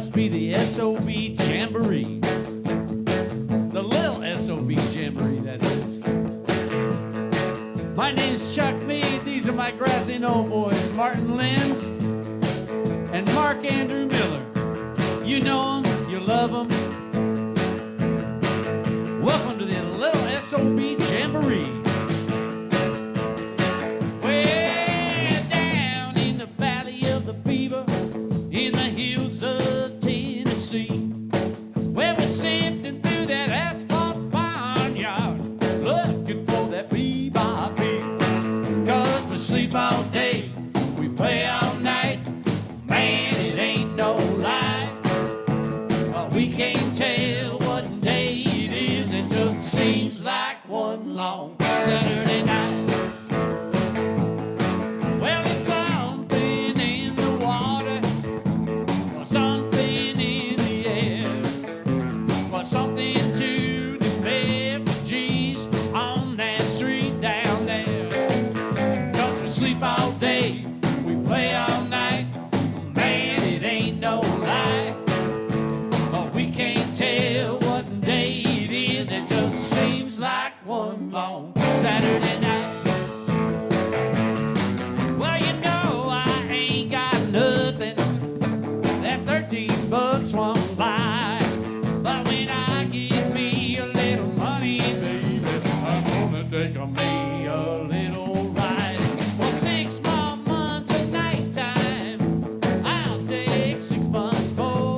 must be the SOB Jamboree. The Lil SOB Jamboree, that is. My name's Chuck Mead. These are my grassy knoll boys, Martin Lenz and Mark Andrew Miller. You know them, you love them. Welcome to the Lil SOB Jamboree. Way down in the valley of the fever, in the hills of Tennessee, where we're sifting through that asphalt barnyard, looking for that bebop beat. 'Cause we sleep all day, we play all night. Man, it ain't no lie. We can't tell what day it is. It just seems like one long Saturday night. Well, it's something in the water, or something in the air, or something to the refugees on that street down there. 'Cause we sleep all day, we play all night. Man, it ain't no lie. We can't tell what day it is. It just seems like one long Saturday night. Well, you know I ain't got nothing. That 13 bucks won't buy. But when I give me a little money, baby, I'm gonna take me a little ride. Well, 6 more months of nighttime, I'll take 6 months more.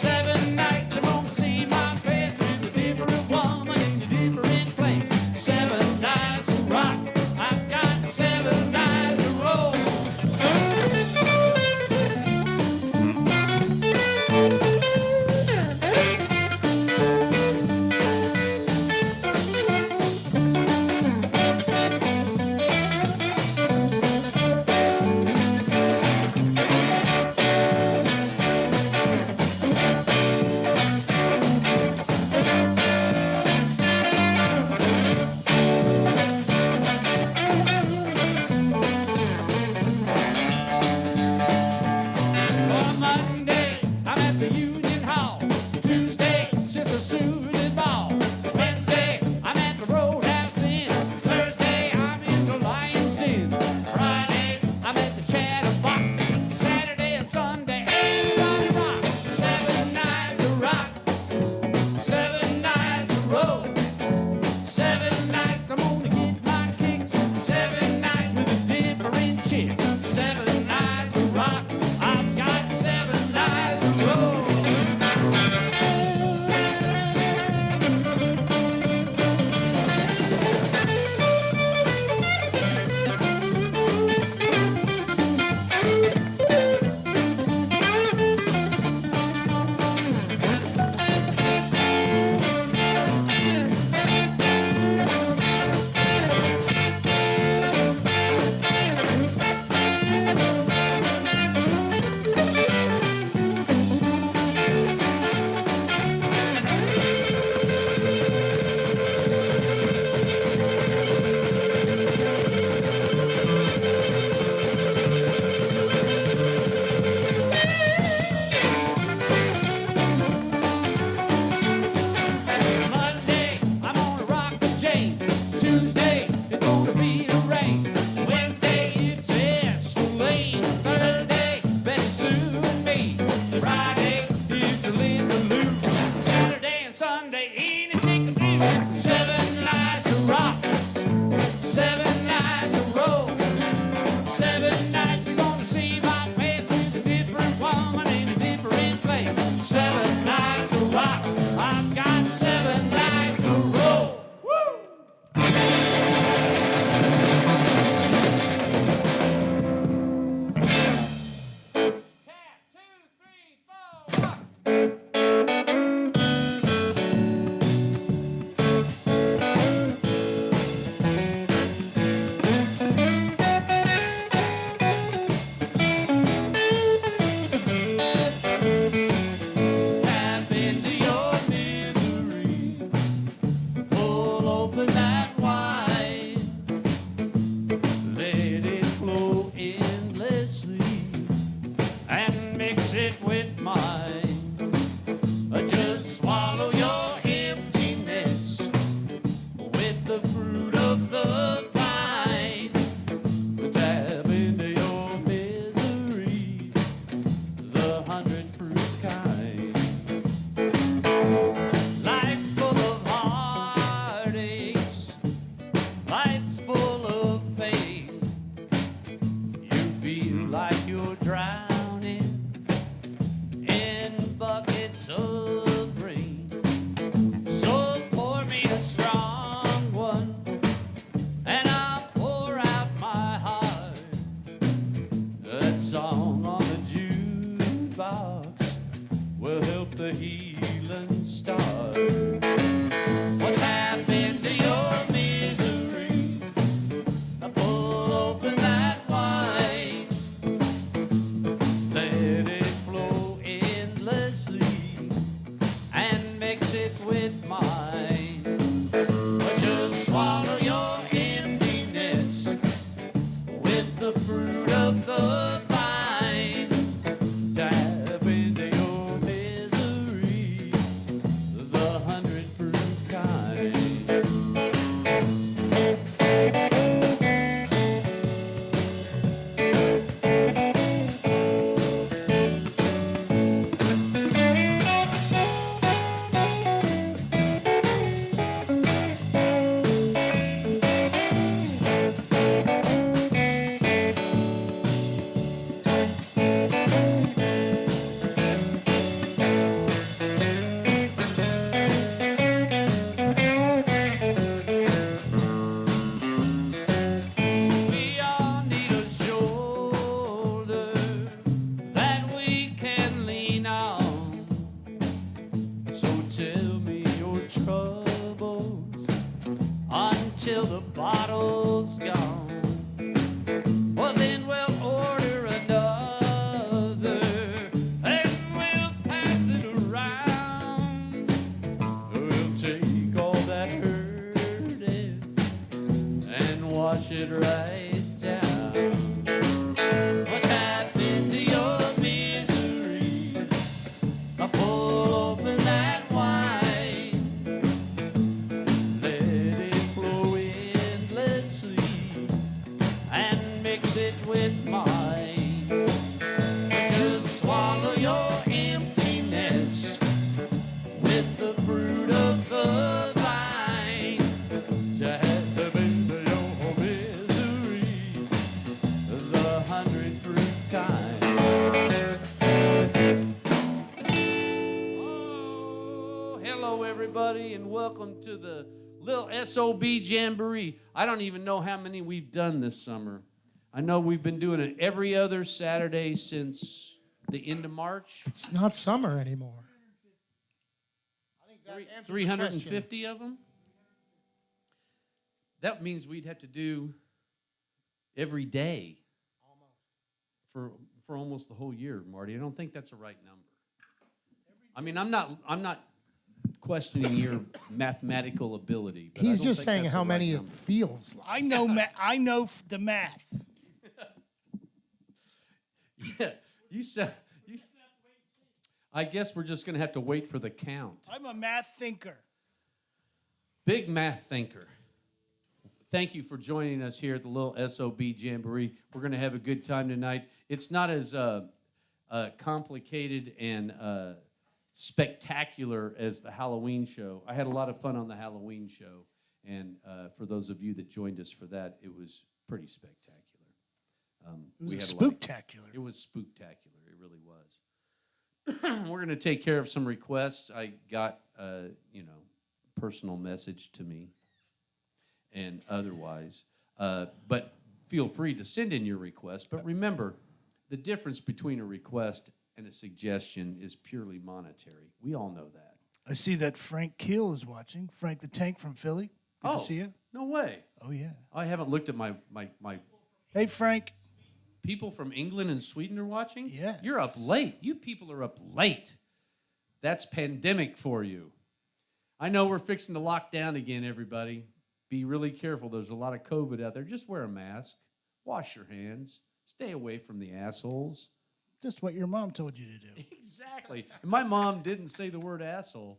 7 nights I'm gonna see my face with a different woman in a different place. 7 nights to rock. I've got 7 nights to roll. On Monday, I'm at the Union Hall. Tuesday, Sister Sue's ball. Wednesday, I'm at the Roadhouse Inn. Thursday, I'm in the Lion's Den. Friday, I'm at the Chatterbox. Saturday and Sunday, everybody rock. 7 nights to rock. 7 nights to roll. 7 nights I'm gonna get my kicks. 7 nights with a different chick. 7 nights to rock. I've got 7 nights to roll. Monday, I'm gonna rock the Jane. Tuesday, it's gonna be the rain. Wednesday, it's Esther Lane. Thursday, Betty Sue and me. Friday, it's Linda Lou. Saturday and Sunday, ain't a chicken do. 7 nights to rock. 7 nights to roll. 7 nights you're gonna see my face with a different woman in a different place. 7 nights to rock. I've got 7 nights to roll. Woo! Tap, 2, 3, 4, 1. Tap into your misery. Pull open that wine. Let it flow endlessly and mix it with mine. Just swallow your emptiness with the fruit of the vine. Tap into your misery, the 100 fruit kind. Life's full of heartaches, life's full of pain. You feel like you're drowning in buckets of rain. So pour me a strong one, and I'll pour out my heart. That song on the jukebox will help the healing start. What's happened to your misery? Pull open that wine. Let it flow endlessly and mix it with mine. Just swallow your emptiness with the fruit of the vine. Tap into your misery, the 100 fruit troubles until the bottle's gone. Well, then we'll order another and we'll pass it around. We'll take all that hurting and wash it right down. What's happened to your misery? I pull open that wine, let it flow endlessly and mix it with mine. Just swallow your emptiness with the fruit of the vine. To have the bend of your misery, the 100 fruit kind. Oh, hello everybody, and welcome to the Lil SOB Jamboree. I don't even know how many we've done this summer. I know we've been doing it every other Saturday since the end of March. It's not summer anymore. I think that answers the 350 of them? That means we'd have to do every day for almost the whole year, Marty. I don't think that's a right number. I mean, I'm not questioning your mathematical ability. But He's I don't just think saying that's how the right many it number. feels like. I know I know the math. Yeah, you said. I guess we're just going to have to wait for the count. I'm a math thinker. Big math thinker. Thank you for joining us here at the Lil SOB Jamboree. We're going to have a good time tonight. It's not as complicated and spectacular as the Halloween show. I had a lot of fun on the Halloween show, and for those of you that joined us for that, it was pretty spectacular. It we was had a lot of- spooktacular. It was spooktacular. It really was. We're going to take care of some requests. I got, personal message to me and otherwise. But feel free to send in your request. But remember, the difference between a request and a suggestion is purely monetary. We all know that. I see that Frank Keel is watching. Frank the Tank from Philly. Good to see you. No way. Oh, yeah. I haven't looked at my Hey, Frank. people from England and Sweden are watching? Yes. You're up late. You people are up late. That's pandemic for you. I know we're fixing to lock down again, everybody. Be really careful. There's a lot of COVID out there. Just wear a mask. Wash your hands. Stay away from the assholes. Just what your mom told you to do. Exactly. And my mom didn't say the word asshole.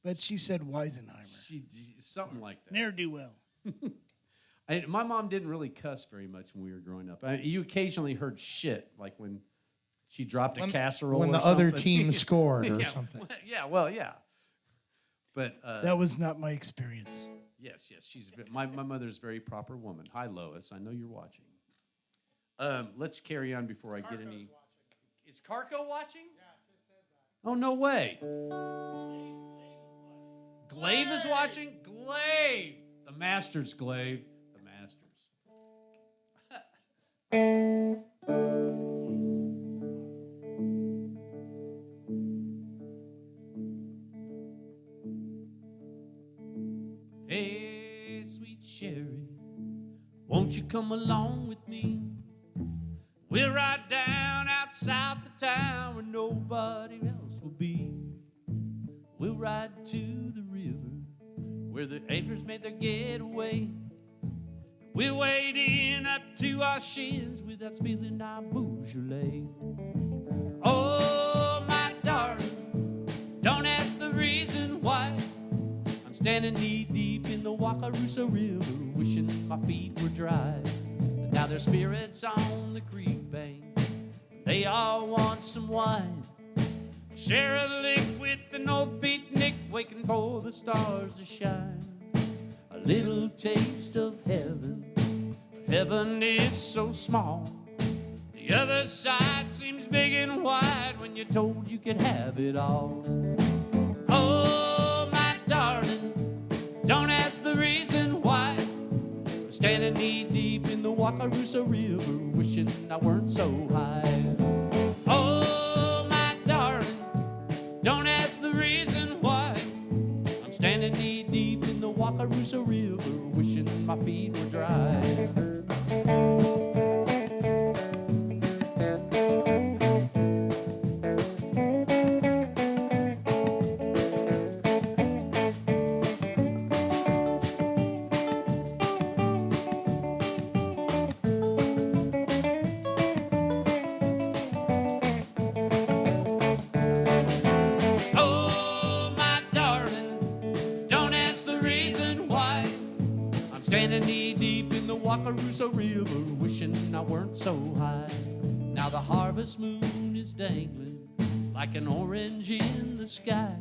But she said Weisenheimer. She something like that. Ne'er-do-well. My mom didn't really cuss very much when we were growing up. You occasionally heard shit, like when she dropped a casserole when or the other something. team scored or Yeah, something. yeah. But That was not my experience. yes, my mother's a very proper woman. Hi, Lois. I know you're watching. Let's carry on before I get any. Is Carco watching? Yeah, it just says that. Oh, no way. Glaive is watching? Glaive. The Masters, Glaive. The Masters. Hey, sweet Sherry, won't you come along with me? We'll ride down outside the town where nobody else will be. We'll ride to the river where the acres made their getaway. We'll wade in up to our shins without spilling our Beaujolais. Oh, my darling, don't ask the reason why. I'm standing knee-deep in the Wakarusa River, wishing my feet were dry. And now there's spirits on the creek bank. They all want some wine. Share a lick with an old beatnik, waiting for the stars to shine. A little taste of heaven. Heaven is so small. The other side seems big and wide when you're told you could have it all. Oh, my darling, don't ask the reason why. I'm standing knee deep in the Wakarusa River, wishing I weren't so high. Oh, my darling, don't ask the reason why. I'm standing knee deep in the Wakarusa River, wishing my feet were dry. Standing knee deep in the Wakarusa River, wishing I weren't so high. Now the harvest moon is dangling like an orange in the sky.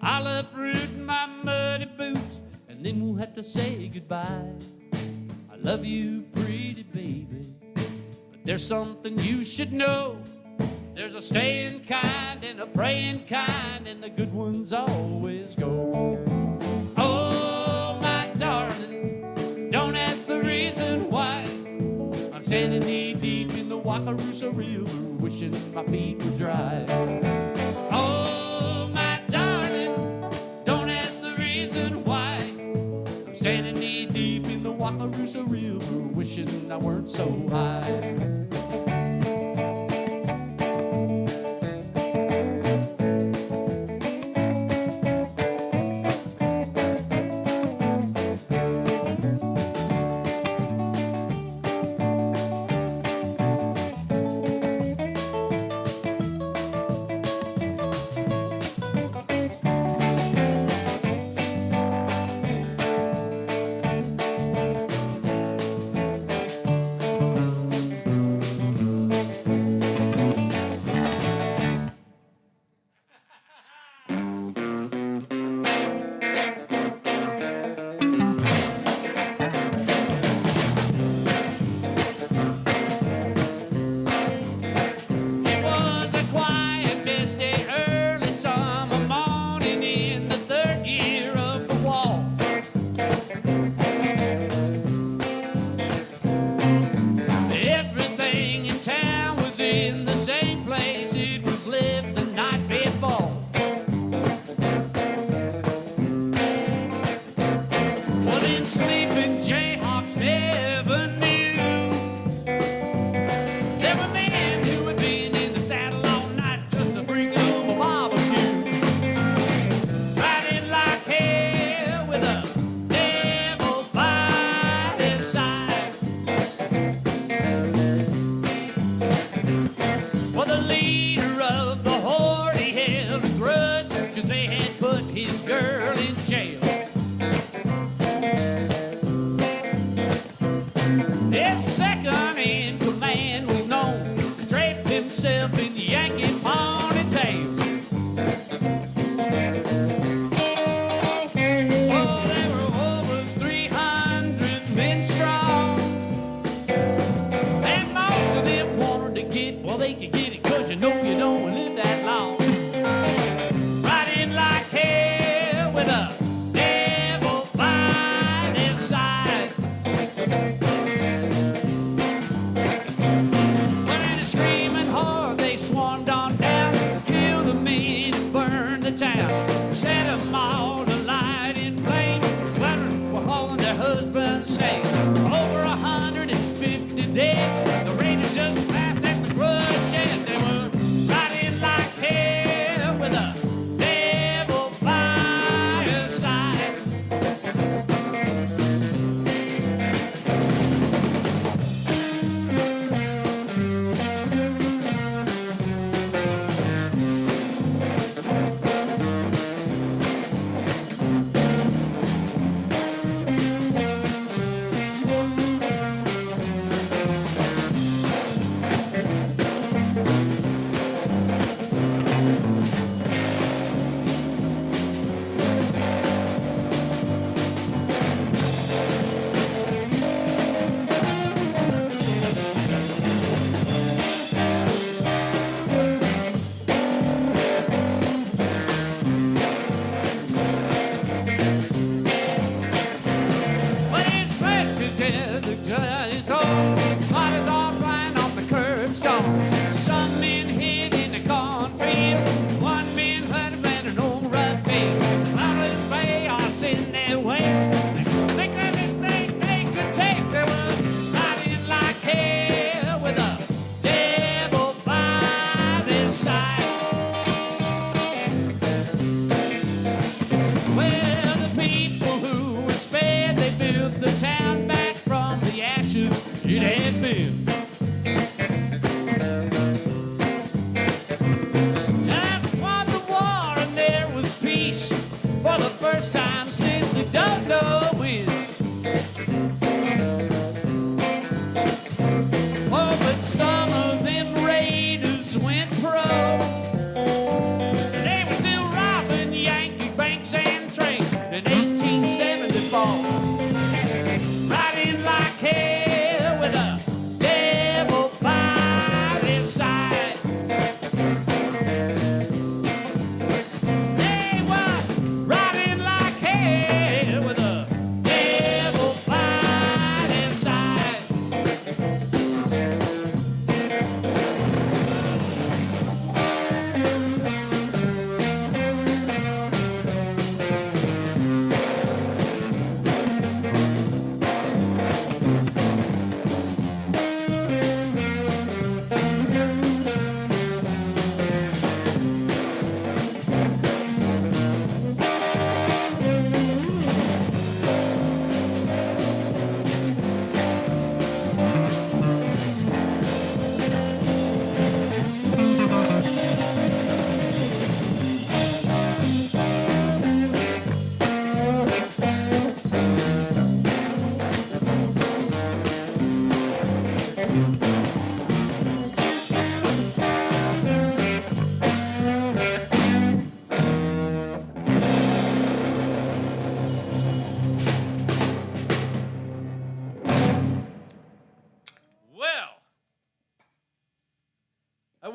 I'll uproot my muddy boots and then we'll have to say goodbye. I love you, pretty baby, but there's something you should know. There's a staying kind and a praying kind, and the good ones always go. Oh, my darling, don't ask the reason why. I'm standing knee deep in the Wakarusa River, wishing my feet were dry. Oh, my darling, don't ask the reason why. I'm standing knee deep in the Wakarusa River, wishing I weren't so high.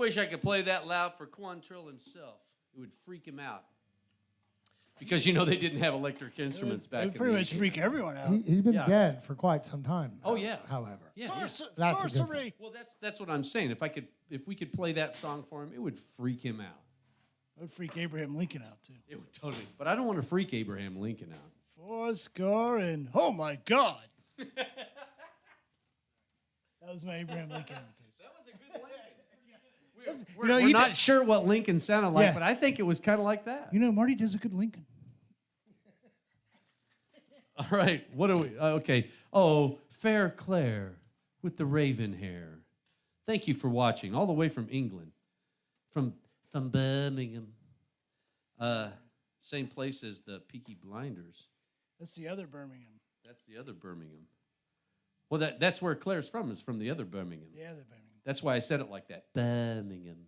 wish I could play that loud for Quantrill himself. It would freak him out. Because, you know, they didn't have electric instruments back It in would pretty the much 80s. freak everyone out. He's been Yeah. dead for quite some time. Oh, yeah. However. Yeah, That's a good thing. Sorcery. Well, that's what I'm saying. If we could play that song for him, it would freak him out. It would freak Abraham Lincoln out, too. It would totally. But I don't want to freak Abraham Lincoln out. 4 and oh my God. That was my Abraham Lincoln imitation. That was a good Lincoln. We're, You know, we're you not did- sure what Lincoln sounded like, Yeah. but I think it was kind of like that. You know, Marty does a good Lincoln. All right, what are we? Okay. Oh, Fair Claire with the raven hair. Thank you for watching, all the way from England, from Birmingham. Same place as the Peaky Blinders. That's the other Birmingham. That's the other Birmingham. Well, that's where Claire's from. Is from the other Birmingham. The other Birmingham. That's why I said it like that. Birmingham.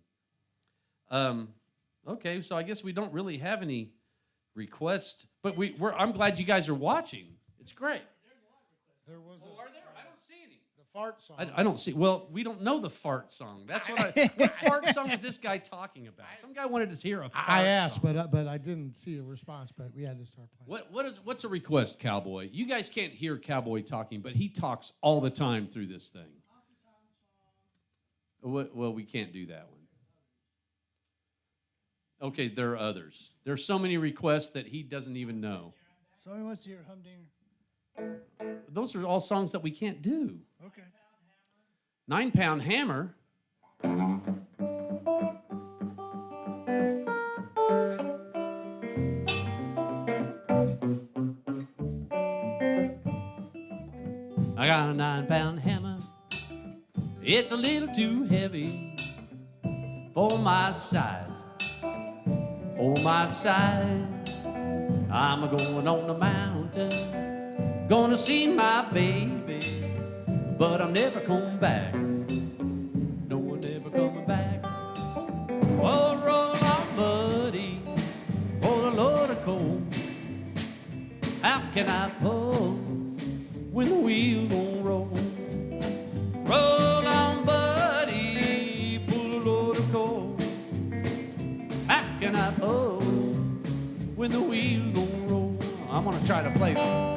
Okay, so I guess we don't really have any requests, but I'm glad you guys are watching. It's great. There was Are there? I don't see any. the fart song. I don't see. Well, we don't know the fart song. That's what what fart song is this guy talking about? Some guy wanted to hear a fart I asked, song. but I didn't see a response. But we had to start playing. What's a request, Cowboy? You guys can't hear Cowboy talking, but he talks all the time through this thing. Well, we can't do that one. Okay, there are others. There's so many requests that he doesn't even know. So he wants to hear Humdinger. Those are all songs that we can't do. Okay. 9-Pound Hammer. I got a 9-pound hammer. It's a little too heavy for my size. For my size. I'm going on the mountain, gonna see my baby, but I'm never coming back. No, I'm never coming back. Oh, roll on, buddy, for the Lord of coal. How can I pull when the wheels won't roll? Roll on, buddy, pull a load of coal. How can I pull when the wheels don't roll? I'm gonna try to play that.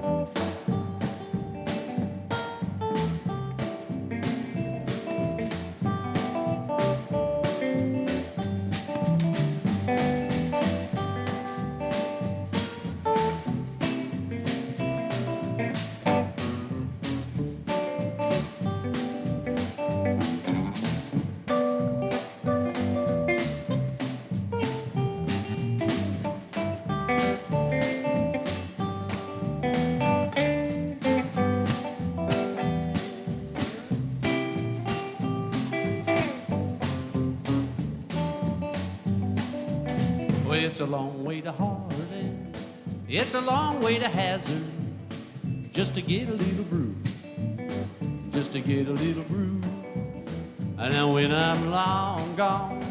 Well, it's a long way to Hardin. It's a long way to Hazard. Just to get a little brew. Just to get a little brew. And then when I'm long gone,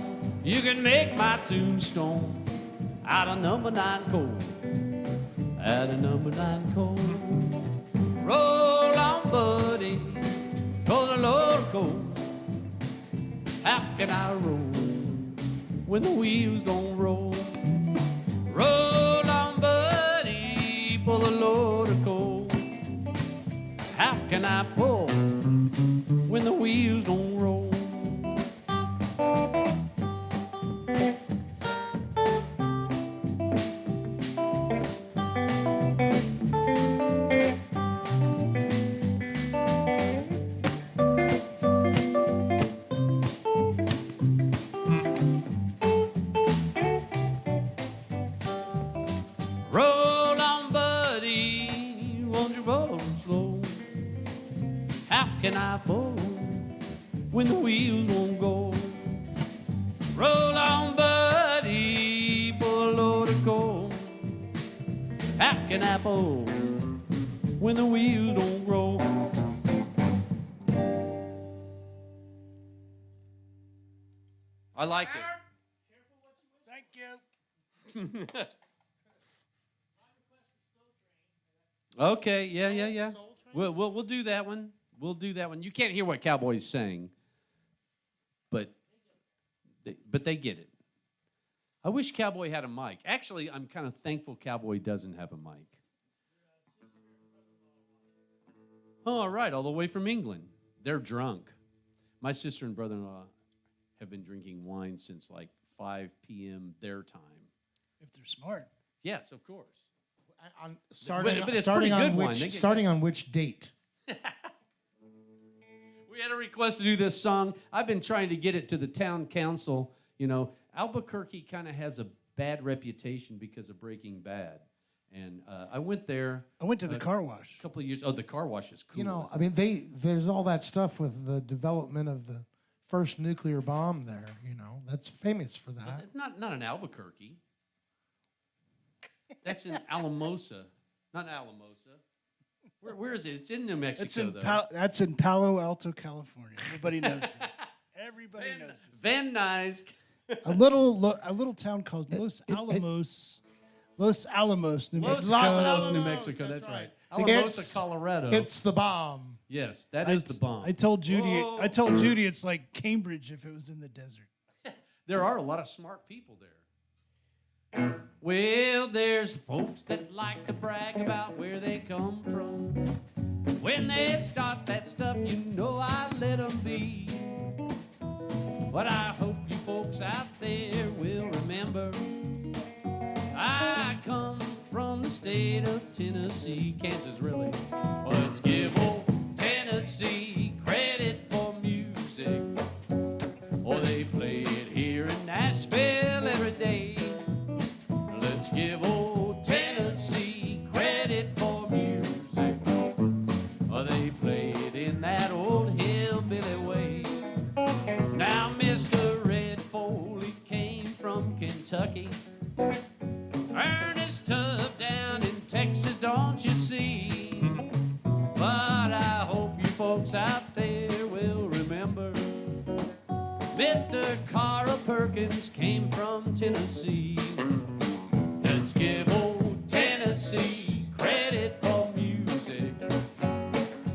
you can make my tombstone out of number 9 coal. Out of number 9 coal. Roll on, buddy, for the Lord of coal. How can I roll when the wheels don't roll? Roll on, buddy, for the Lord of coal. How can I pull when the wheels don't roll? Roll on, buddy, won't you roll slow? How can I pull when the wheels won't go? Roll on, buddy, pull a load of coal. How can I pull when the wheels don't roll? I like it. Thank you. Okay, yeah. We'll do that one. We'll do that one. You can't hear what Cowboy's saying, but But they get it. I wish Cowboy had a mic. Actually, I'm kind of thankful Cowboy doesn't have a mic. Oh, all right, all the way from England. They're drunk. My sister and brother-in-law have been drinking wine since like 5 p.m. their time. If they're smart. Yes, of course. Starting, but it's starting pretty on good wine. which They get starting on which date? We had a request to do this song. I've been trying to get it to the town council. You know, Albuquerque kind of has a bad reputation because of Breaking Bad. And I went there. I went to the car wash. A couple of years. Oh, the car wash is cool. You know, I mean, there's all that stuff with the development of the first nuclear bomb there. You know, that's famous for that. Not in Albuquerque. That's in Alamosa. Not Alamosa. Where is it? It's in New Mexico, though. That's in Palo Alto, California. Everybody knows this. Everybody knows this. Van Nuys. A little town called Los Alamos, New Mexico. Los Alamos, New Mexico. That's right. Alamosa, Colorado. It's the bomb. Yes, that is the bomb. I told Judy. Whoa. I told Judy it's like Cambridge if it was in the desert. There are a lot of smart people there. Well, there's folks that like to brag about where they come from. When they start that stuff, you know I let them be. But I hope you folks out there will remember I come from the state of Tennessee. Kansas, really. Let's give old Tennessee credit for music. Oh, they play it here in Nashville every day. Let's give old Tennessee credit for music. Oh, they play it in that old hillbilly way. Now, Mr. Red Foley came from Kentucky. Ernest Tubb down in Texas, don't you see? But I hope you folks out there will remember Mr. Carl Perkins came from Tennessee. Let's give old Tennessee credit for music.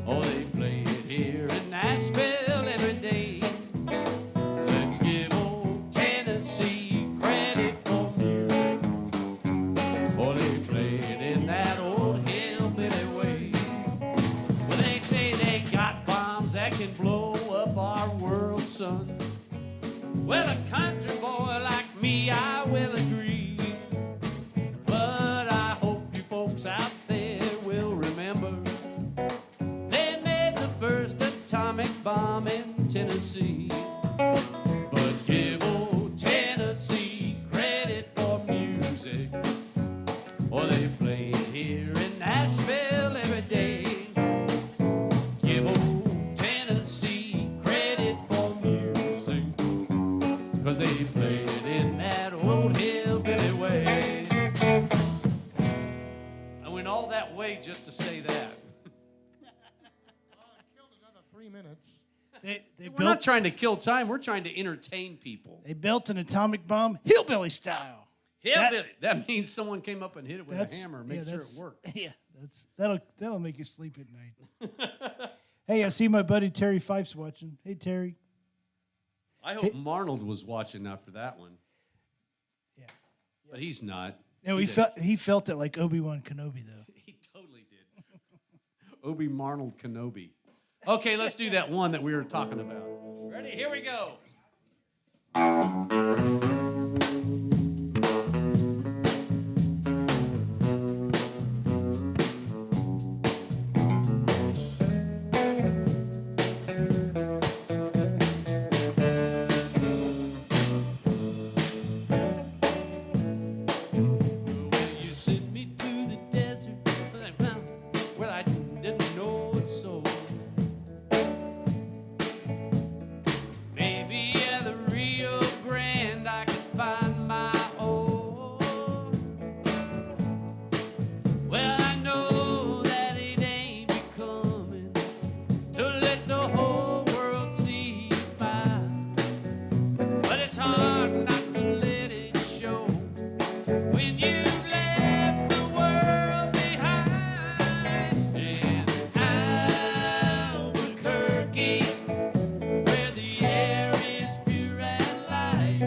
Oh, they play it here in Nashville every day. Let's give old Tennessee credit for music. Oh, they play it in that old hillbilly way. Well, they say they got bombs that can blow up our world, son. Well, a country boy like me, I will agree. But I hope you folks out there will remember they made the first atomic bomb in Tennessee. But give old Tennessee credit for music. Or they play it here in Nashville every day. Give old Tennessee credit for music. 'Cause they play it in that old hillbilly way. I went all that way just to say that. Killed another 3 minutes. We're not trying to kill time. We're trying to entertain people. They built an atomic bomb hillbilly style. Hillbilly. That means someone came up and hit it with a hammer and make sure it that's- worked. Yeah, that'll make you sleep at night. Hey, I see my buddy Terry Fife's watching. Hey, Terry. I hope Marnold was watching after that one. Yeah. But he's not. No, he felt it like Obi-Wan Kenobi though. He totally did. Obi Marnold Kenobi. Okay, let's do that one that we were talking about. Ready? Here we go. You sent me to the desert where I didn't know a soul. Maybe at the Rio Grande I could find my own. Well, I know that it ain't becoming to let the whole world see mine, but it's hard not to let it show when you've left the world behind. In Albuquerque, where the air is pure and light,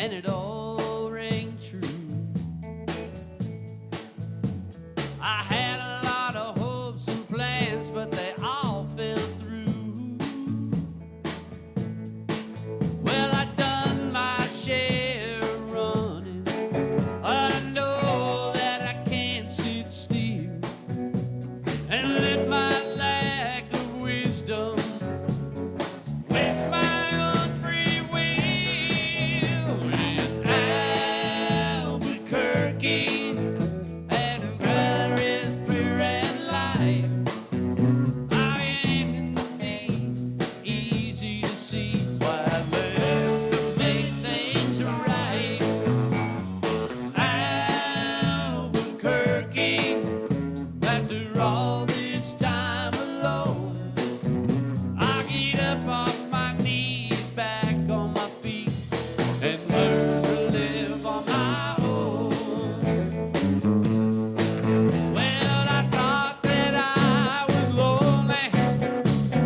and it all rang true. I had a lot of hopes and plans, but they all fell through. Well, I done my share of running, but I know that I can't sit still and let my lack of wisdom waste my own free will. In Albuquerque and Paris, pure and light, I ain't easy to see why I left to make things right. Albuquerque, after all this time alone, I get up off my knees, back on my feet, and learn to live on my own. Well, I thought that I was lonely,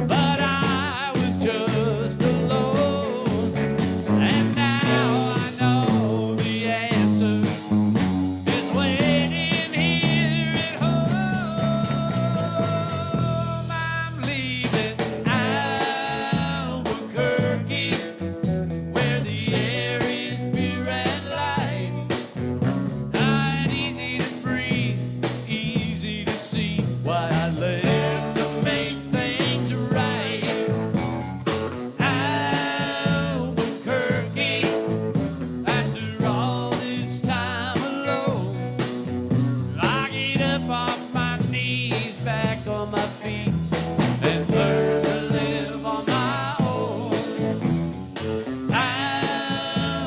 but I was just alone. And now I know the answer is waiting here at home. I'm leaving Albuquerque, where the air is pure and light, and easy to breathe, easy to see why I left to make things right. Albuquerque, after all this time alone, I get up off my knees, back on my feet, and learn to live on my own.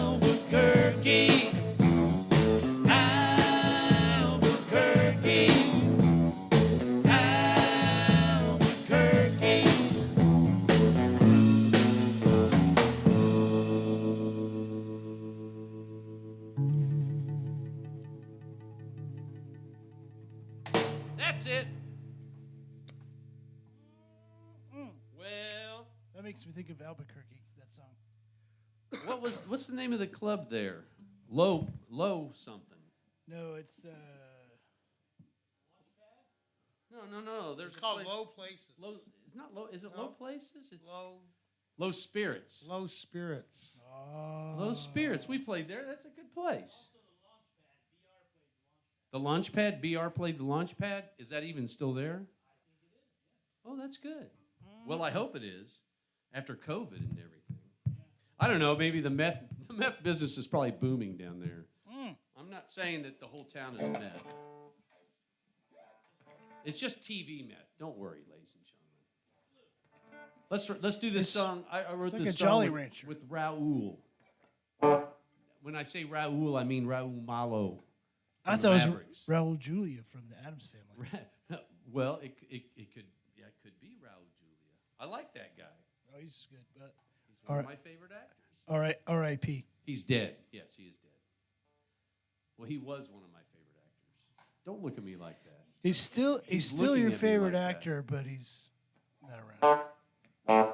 Albuquerque, Albuquerque, Albuquerque. That's it. Well, That makes me think of Albuquerque, that song. what's the name of the club there? Low something. No, it's No. There's It's a called place- Low Places. Low. It's not low. Is it No. low places? It's Low, low spirits. low spirits. Low spirits. We played there. That's a good place. The Launchpad. BR played the Launchpad. Is that even still there? Oh, that's good. Well, I hope it is. After COVID and everything. I don't know. Maybe the meth business is probably booming down there. I'm not saying that the whole town is meth. It's just TV meth. Don't worry, ladies and gentlemen. Let's do this song. I wrote like this a song Jolly with, Rancher. with Raul. When I say Raul, I mean Raul Malo. I from thought it was Mavericks. Raul Julia from the Addams Family. Well, it could be Raul Julia. I like that guy. Oh, he's good. But He's one All of right. my favorite actors. all right, R.I.P. He's dead. Yes, he is dead. Well, he was one of my favorite actors. Don't look at me like that. He's still looking your at me favorite like that. actor, but he's not around.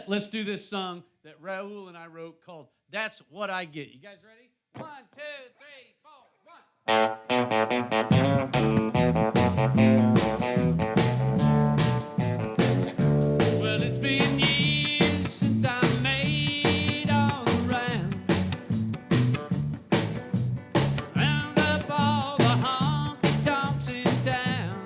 Let's do this song that Raul and I wrote called "That's What I Get." You guys ready? 1, 2, 3, 4, 1. Well, it's been years since I made all the round up all the honky tonks in town.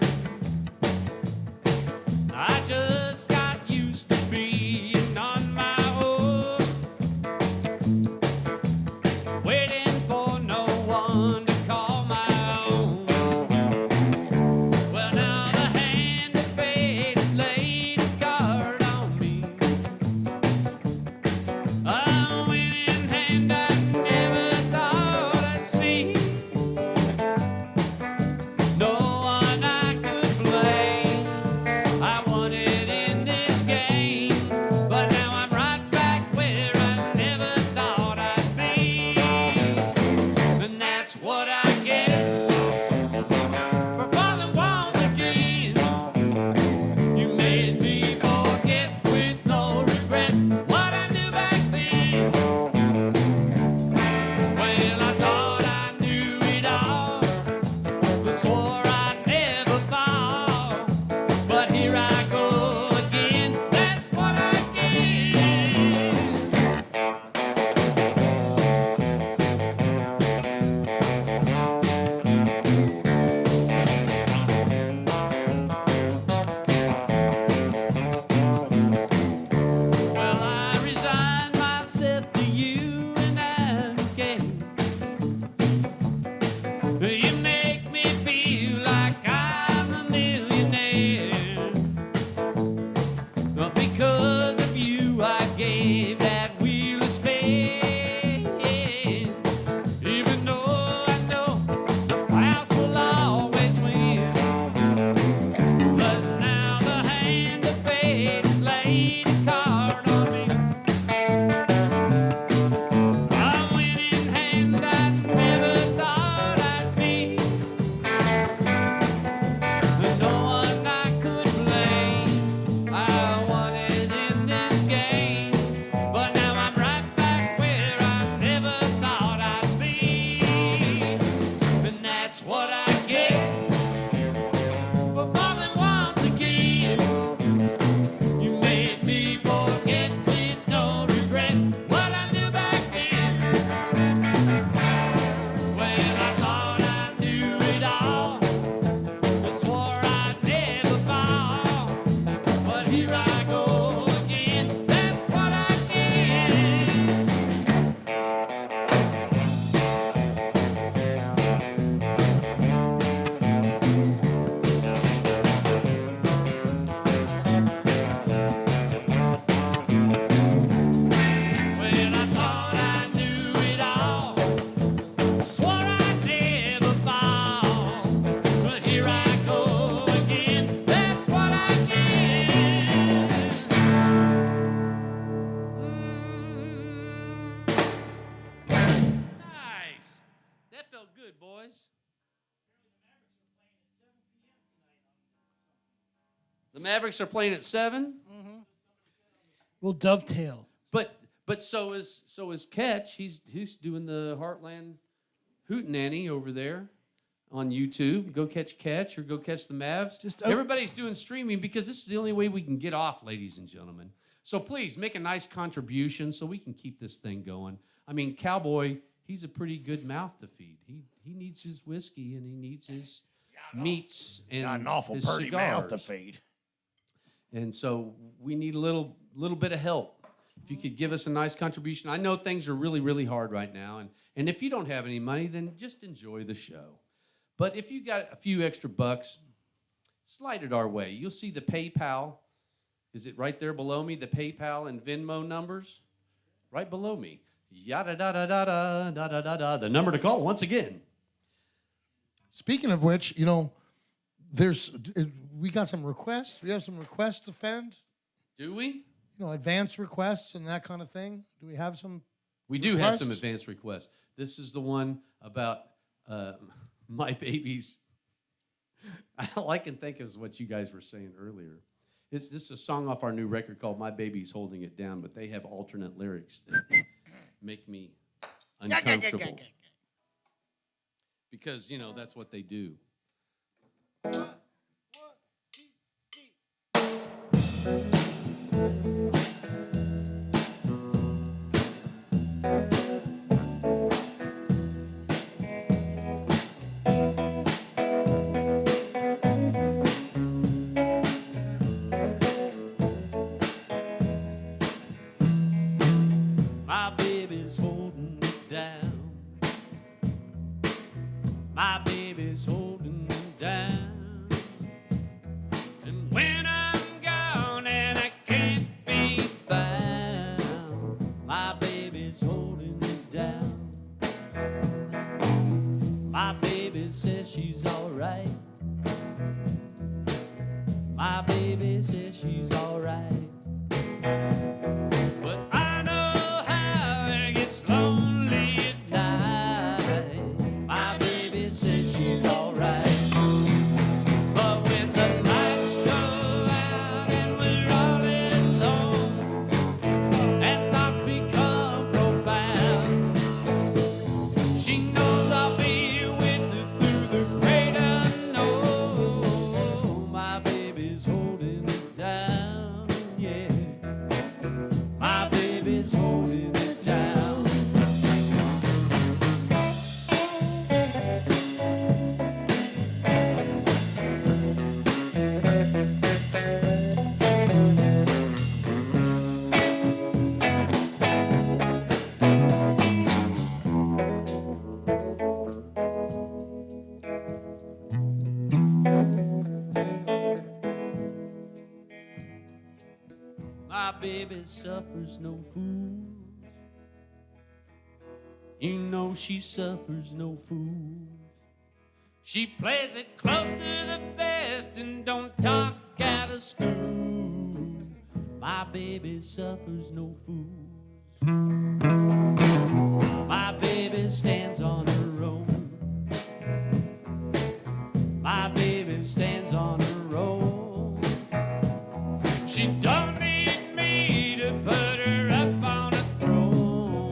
I just got used to being on my own, waiting for no one to call my own. Well, now good, boys. The Mavericks are playing at 7? We'll dovetail. But so is Catch. He's doing the Heartland Hootenanny over there on YouTube. Go catch or go catch the Mavs. Everybody's doing streaming because this is the only way we can get off, ladies and gentlemen. So please make a nice contribution so we can keep this thing going. I mean, Cowboy, he's a pretty good mouth to feed. He needs his whiskey and he needs his meats and Got an awful his pretty cigars. mouth to feed. And so we need a little bit of help. If you could give us a nice contribution. I know things are really, really hard right now. And if you don't have any money, then just enjoy the show. But if you got a few extra bucks, slide it our way. You'll see the PayPal. Is it right there below me? The PayPal and Venmo numbers? Right below me. Yada da da da da da da da da. The number to call once again. Speaking of which, we got some requests. We have some requests to send. Do we? Advance requests and that kind of thing. Do we have some? We do have some advanced requests. This is the one about my babies. All I can think is what you guys were saying earlier. This is a song off our new record called My Baby's Holding It Down, but they have alternate lyrics that make me uncomfortable. Because, that's what they do. My baby's holding it down. My baby's holding it down. And when I'm gone and I can't be found, my baby's holding it down. My baby says she's alright. My baby says she's alright. But I know how it gets lonely at night. My baby says she's alright. But when the lights go out and we're all alone and thoughts become profound, she knows I'll be with her through the great unknown. My baby's holding it down, yeah. My baby's holding it down. My baby suffers no fools. She suffers no fools. She plays it close to the vest and don't talk out of school. My baby suffers no fools. My baby stands on her own. My baby stands on her own. She don't need me to put her up on a throne.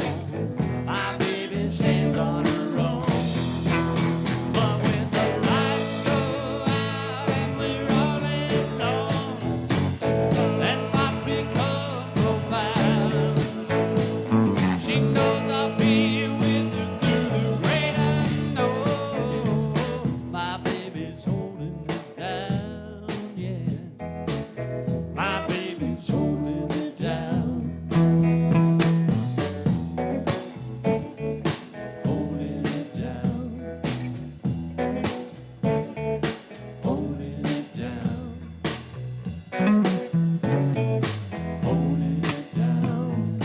My baby stands on her own. But when the lights go out and we're all alone and thoughts become profound, she knows I'll be with her through the great unknown. My baby's holding it down, yeah. My baby's holding it down. Holding it down. Holding it down. Holding it down.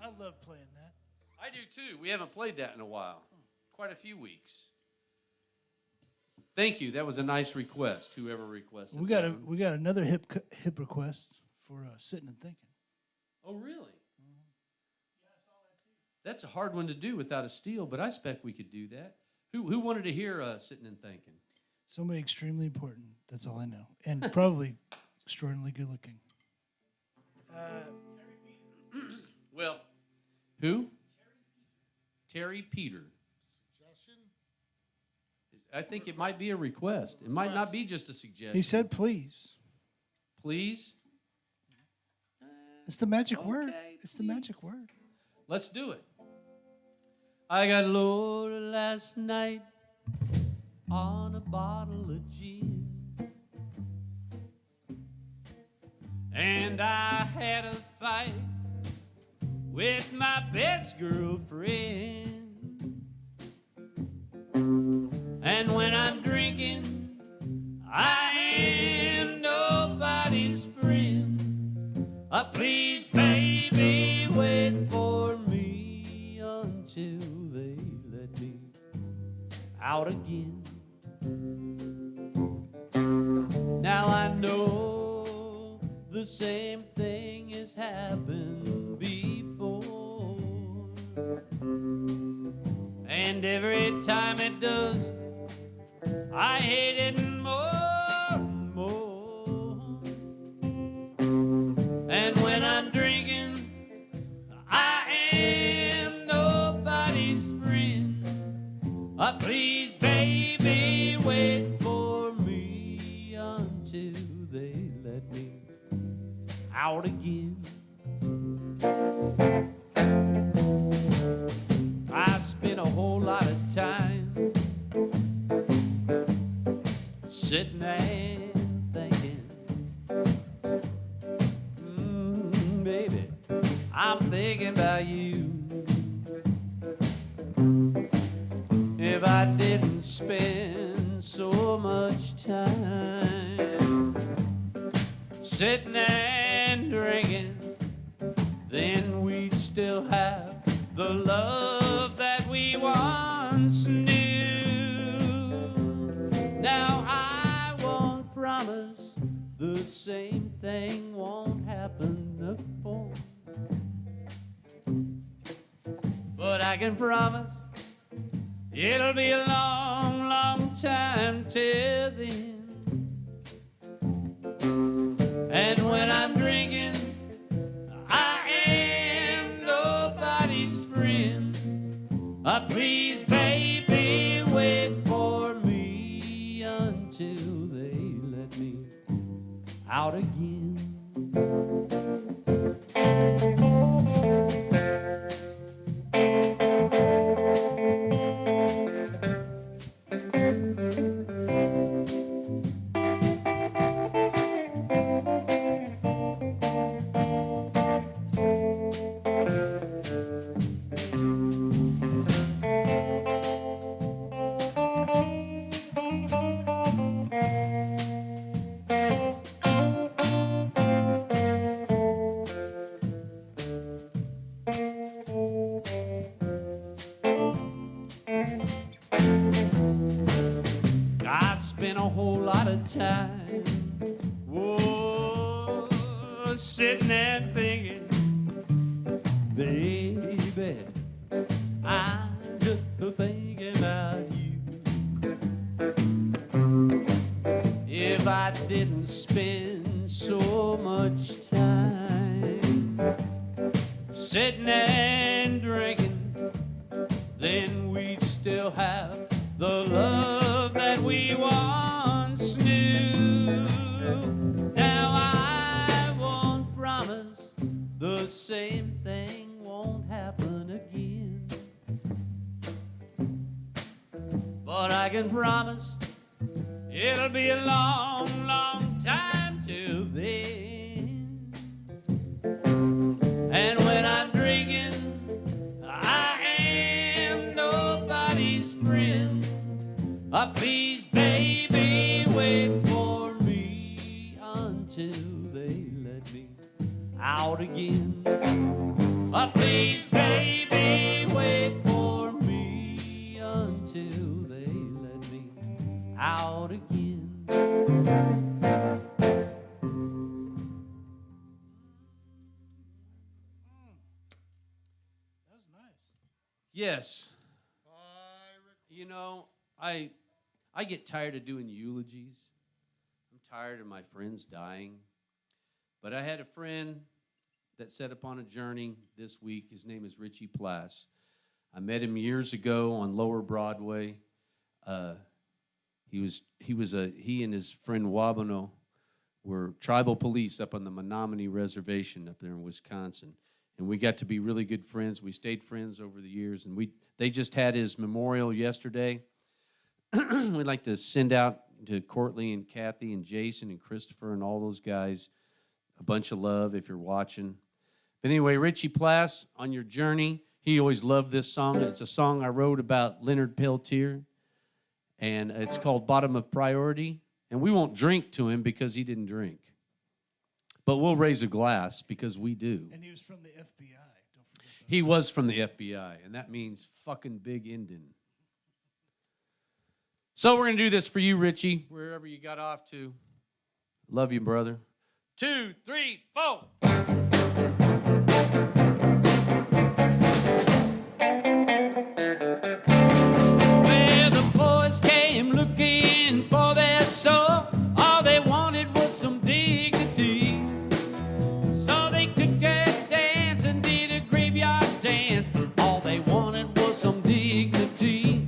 I love playing that. I do too. We haven't played that in a while. Quite a few weeks. Thank you. That was a nice request. Whoever requested. We got another hip request for sitting and thinking. Oh, really? That's a hard one to do without a steel, but I expect we could do that. Who wanted to hear Sitting and Thinking? Somebody extremely important. That's all I know. And probably extraordinarily good looking. Well, who? Terry Peter. Suggestion? I think it might be a request. It might not be just a suggestion. He said, please. Please? It's the magic word. Okay, It's the magic word. Let's do it. I got loaded last night on a bottle of gin, and I had a fight with my best girlfriend. And when I'm drinking, I am nobody's friend. Please, baby, wait for me until they let me out again. Now I know the same thing has happened before, and every time it does, I hate it more and more. And when I'm drinking, I am nobody's friend. Please, baby, wait for me until they let me out again. I spent a whole lot of time sitting and thinking, baby, I'm thinking about you. If I didn't spend so much time sitting and drinking, then we'd still have the love that we once knew. Now I won't promise the same thing won't happen before, but I can promise it'll be a long, long time till then. And when I'm drinking, I am nobody's friend. Please, baby, wait for me until they let me out again. I spent a whole lot of time, whoa, sitting and thinking, baby, I'm just thinking about you. If I didn't spend so much time sitting and drinking, then we'd still have the love that we once knew. Now I won't promise the same thing won't happen again, but I can promise it'll be a long, long time till then. And when I'm drinking, I am nobody's friend. Please, baby, wait for me until they let me out again. Please, baby, wait for me until they let me out again. Yes. You know, I get tired of doing eulogies. I'm tired of my friends dying. But I had a friend that set upon a journey this week. His name is Richie Plass. I met him years ago on Lower Broadway. He and his friend Wabano were tribal police up on the Menominee Reservation up there in Wisconsin. And we got to be really good friends. We stayed friends over the years. And they just had his memorial yesterday. We'd like to send out to Courtney and Kathy and Jason and Christopher and all those guys a bunch of love if you're watching. But anyway, Richie Plass, on your journey, he always loved this song. It's a song I wrote about Leonard Peltier, and it's called Bottom of Priority. And we won't drink to him because he didn't drink. But we'll raise a glass because we do. And he was from the FBI. Don't forget that. He was from the FBI, and that means fucking Big Indian. So we're going to do this for you, Richie, wherever you got off to. Love you, brother. 2, 3, 4. Where the boys came looking for their soul, all they wanted was some dignity. So they could get dance and did a graveyard dance. All they wanted was some dignity.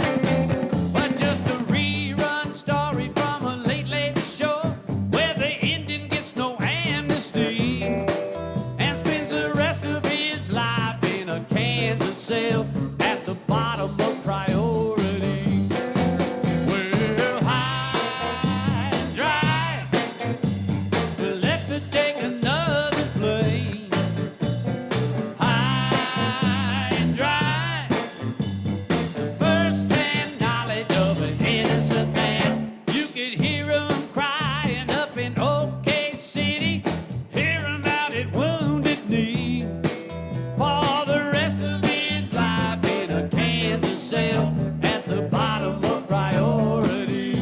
But just a rerun story from a late, late show where the Indian gets no amnesty and spends the rest of his life in a Kansas cell at the bottom of priority. Well, high and dry, left to take another's blame. High and dry, first-hand knowledge of an innocent man. You could hear him crying up in OK City, hear him out at Wounded Knee, for the rest of his life in a Kansas cell at the bottom of priority.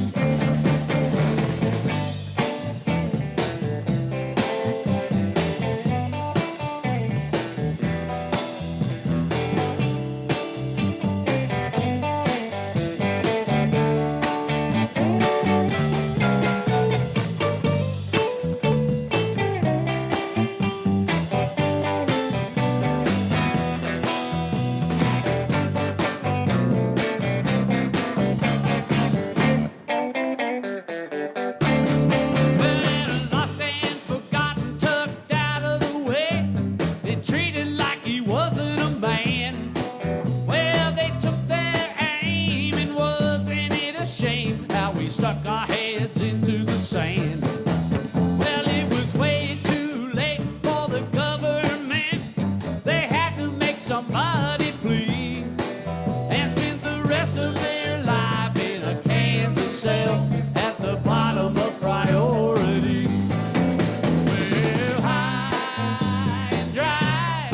Well, lost and forgotten, tucked out of the way, and treated like he wasn't a man. Well, they took their aim, and wasn't it a shame how we stuck our heads into the sand? Well, it was way too late for the government. They had to make somebody flee and spend the rest of their life in a Kansas cell at the bottom of priority. Well, high and dry,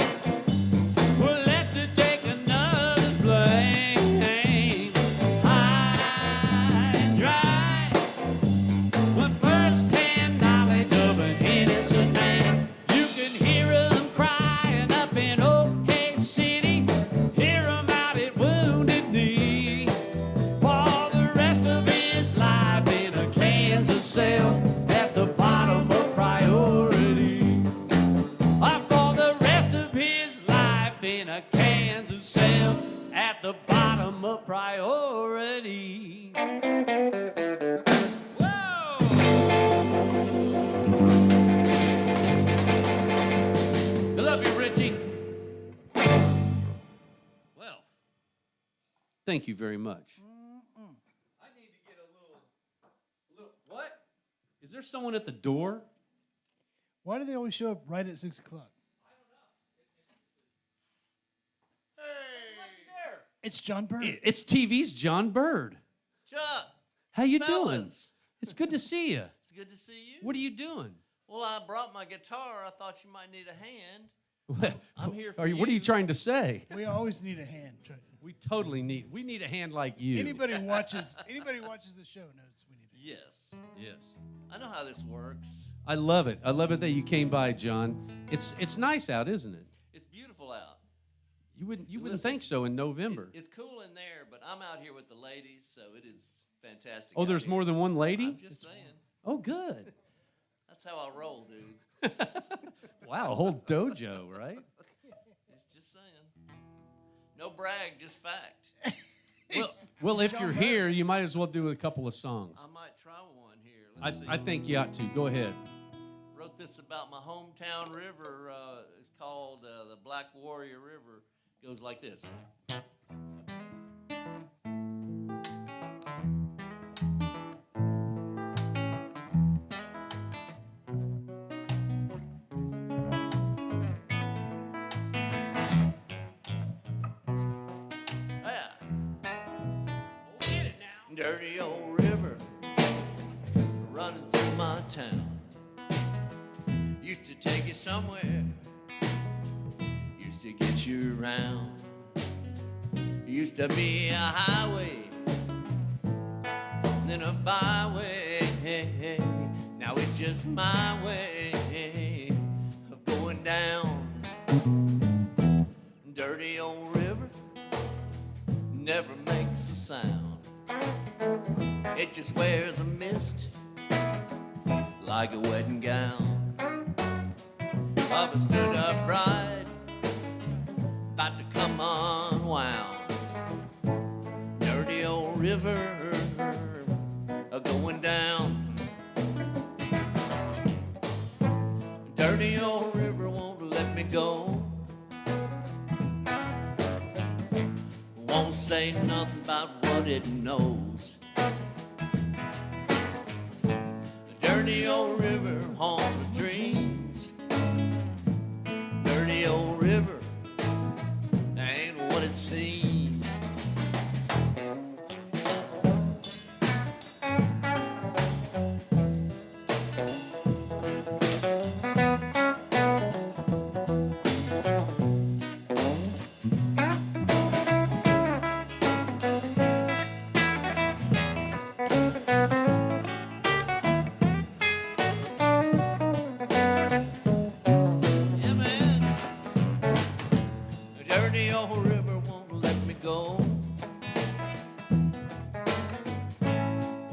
we're left to take another's blame. High and dry, with first-hand knowledge of an innocent man. You can hear him crying up in OK City, hear him out at Wounded Knee, for the rest of his life in a Kansas cell at the bottom of priority. For the rest of his life in a Kansas cell at the bottom of priority. Whoa! I love you, Richie. Well, thank you very much. I need to get a little. What? Is there someone at the door? Why do they always show up right at 6 o'clock? There. It's Jon Byrd. It's TV's Jon Byrd. Chuck. How you doing? Fellas. It's good to see you. It's good to see you. What are you doing? Well, I brought my guitar. I thought you might need a hand. What, I'm here for What are you you. trying to say? We always need a hand. We totally need a hand like you. Anybody who watches the show knows we need a hand. Yes. Yes. I know how this works. I love it. I love it that you came by, John. It's nice out, isn't it? It's beautiful out. You wouldn't Listen, think so in November. It's cool in there, but I'm out here with the ladies, so it is fantastic. Oh, out there's here. more than one lady? I'm just saying. Oh, good. That's how I roll, dude. Wow, a whole dojo, right? Just saying. No brag, just fact. Well, if you're here, you might as well do a couple of songs. I might try one here. Let's see. I think you ought to. Go ahead. Wrote this about my hometown river. It's called the Black Warrior River. Goes like this. Yeah. Dirty old river running through my town. Used to take you somewhere, used to get you around. Used to be a highway, then a byway. Now it's just my way of going down. Dirty old river never makes a sound. It just wears a mist like a wedding gown. Bubba stood upright, about to come unwound. Dirty old river going down. Dirty old river won't let me go. Won't say nothing about what it knows. The dirty old river haunts my dreams. Dirty old river ain't what it seems. Yeah, man. The dirty old river won't let me go.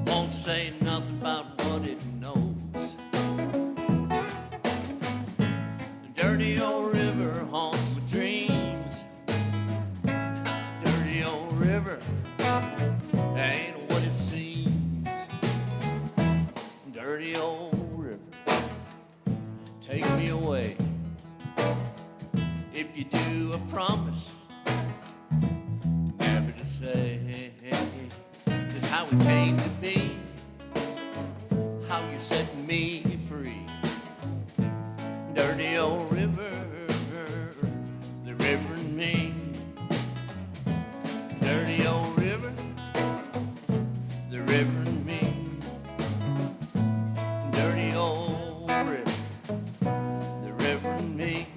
Won't say nothing about what it knows. The dirty old river haunts my dreams. Dirty old river ain't what it seems. Dirty old river, take me away. If you do, I promise never to say just how it came to be, how you set me free. Dirty old river, the river and me. Dirty old river, the river and me. Dirty old river, the river and me.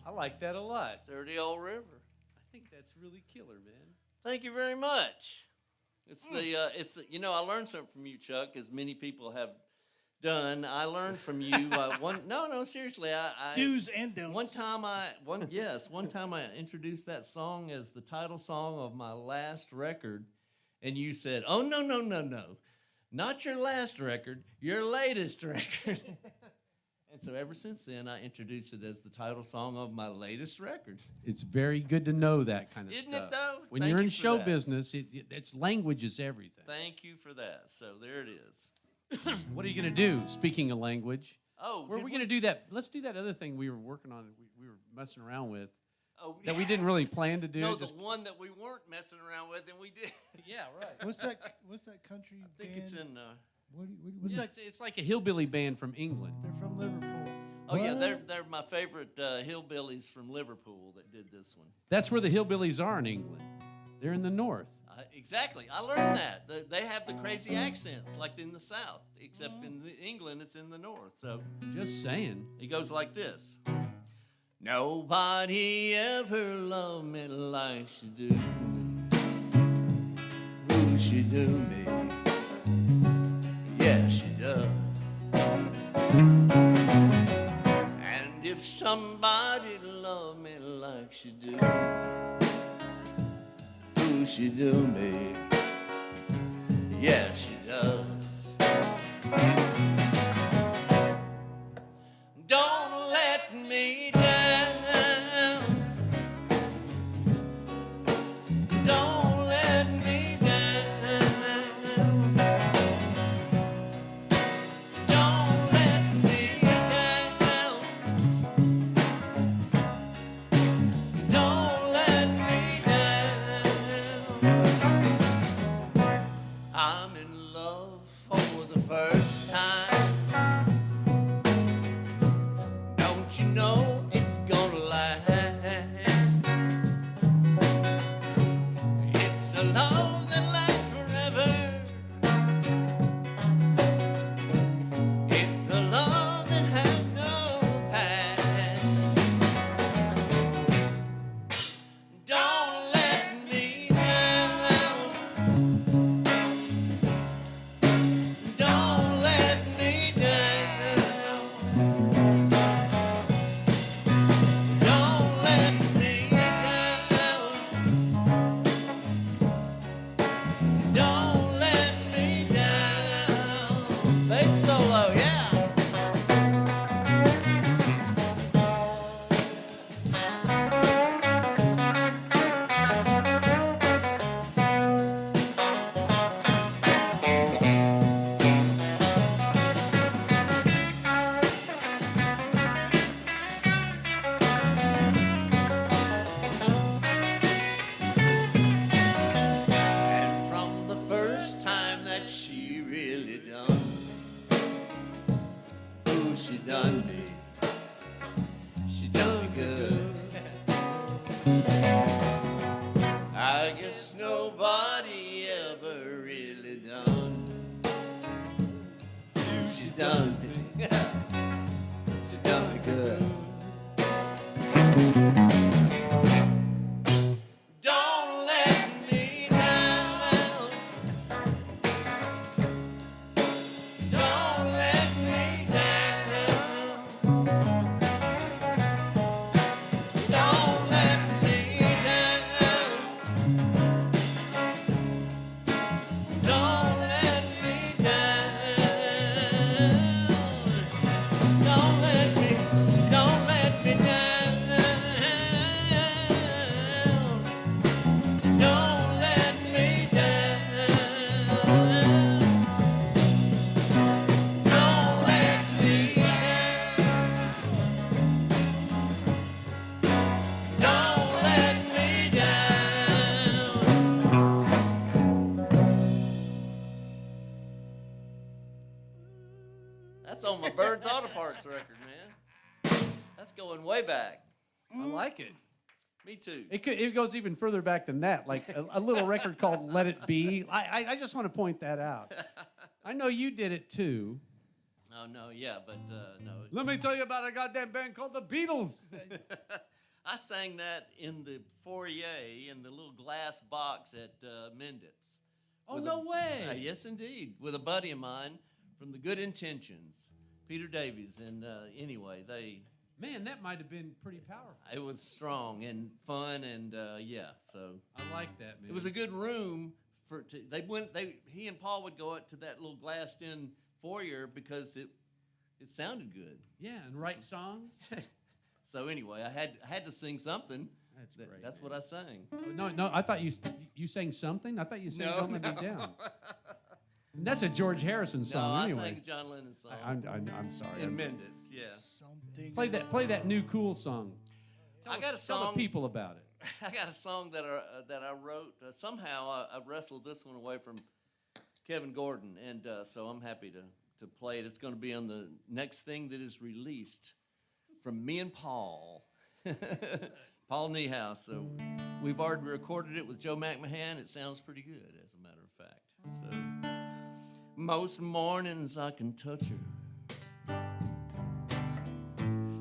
I like that a lot. Dirty old river. I think that's really killer, man. Thank you very much. It's I learned something from you, Chuck, as many people have done. I learned from you seriously. I Do's and don'ts. One time I introduced that song as the title song of my last record, and you said, "Oh no, not your last record, your latest record." And so ever since then, I introduced it as the title song of my latest record. It's very good to know that kind of Isn't stuff. it, though? When Thank you're in you for show that. business, it's language is everything. Thank you for that. So there it is. What are you going to do? Speaking of language, Oh, where are did we going to do that? Let's do that other thing we were working on. We were messing around with Oh, that we didn't really plan to do. no, just- the one that we weren't messing around with, and we did. yeah, right. What's that country I think band? it's in. What's that? It's like a hillbilly band from England. They're from Liverpool. Oh yeah, they're my favorite hillbillies from Liverpool that did this one. That's where the hillbillies are in England. They're in the north. Exactly. I learned that. They have the crazy accents like in the South, except in England it's in the North. So Just saying. it goes like this. Nobody ever loved me like she do. Ooh, she do me. Yeah, she does. And if somebody loved me like she do, ooh, she do me. Yeah, she does. Don't let me down. Don't let me down. Don't let me down. Don't let me down. I'm in love for the first time. Don't you know it's gonna last? It's a love that lasts forever. It's a love that has no past. Don't let me down. Don't let me down. Don't let me down. Don't let me down. Bass solo, yeah. And from the first time that she really done, ooh, she done me. She done me good. I guess nobody ever really done. Ooh, she done me. She done me good. Don't let me down. Don't let me down. Don't let me down. Don't let me down. Don't let me down. Don't let me down. Don't let me down. Don't let me down. That's on my Bird's Auto Parts record, man. That's going way back. I like it. Me too. It goes even further back than that, like a little record called "Let It Be." I just want to point that out. I know you did it too. Oh no, yeah, but no. Let me tell you about a goddamn band called the Beatles. I sang that in the foyer in the little glass box at Mendip's. Oh, With no way. Yes, indeed. With a buddy of mine from the Good Intentions, Peter Davies. And anyway, Man, that might have been pretty powerful. it was strong and fun, and yeah. So I like that, man. it was a good room for. He and Paul would go out to that little glassed-in foyer because it sounded good. Yeah, and write songs. So anyway, I had to sing something. That's great. That's what I sang. No, I thought you sang something. I thought you sang No, "Don't Let Me Down." And that's a George Harrison No, song, I anyway. sang a John Lennon song. I'm sorry. in I'm just- Mendip's, yeah. Something. Play that new cool song. I got a Tell song. the people about it. I got a song that I wrote. Somehow I wrestled this one away from Kevin Gordon, and so I'm happy to play it. It's going to be on the next thing that is released from me and Paul, Paul Niehaus. So We've already recorded it with Joe McMahon. It sounds pretty good, as a matter of fact. So, most mornings I can touch her.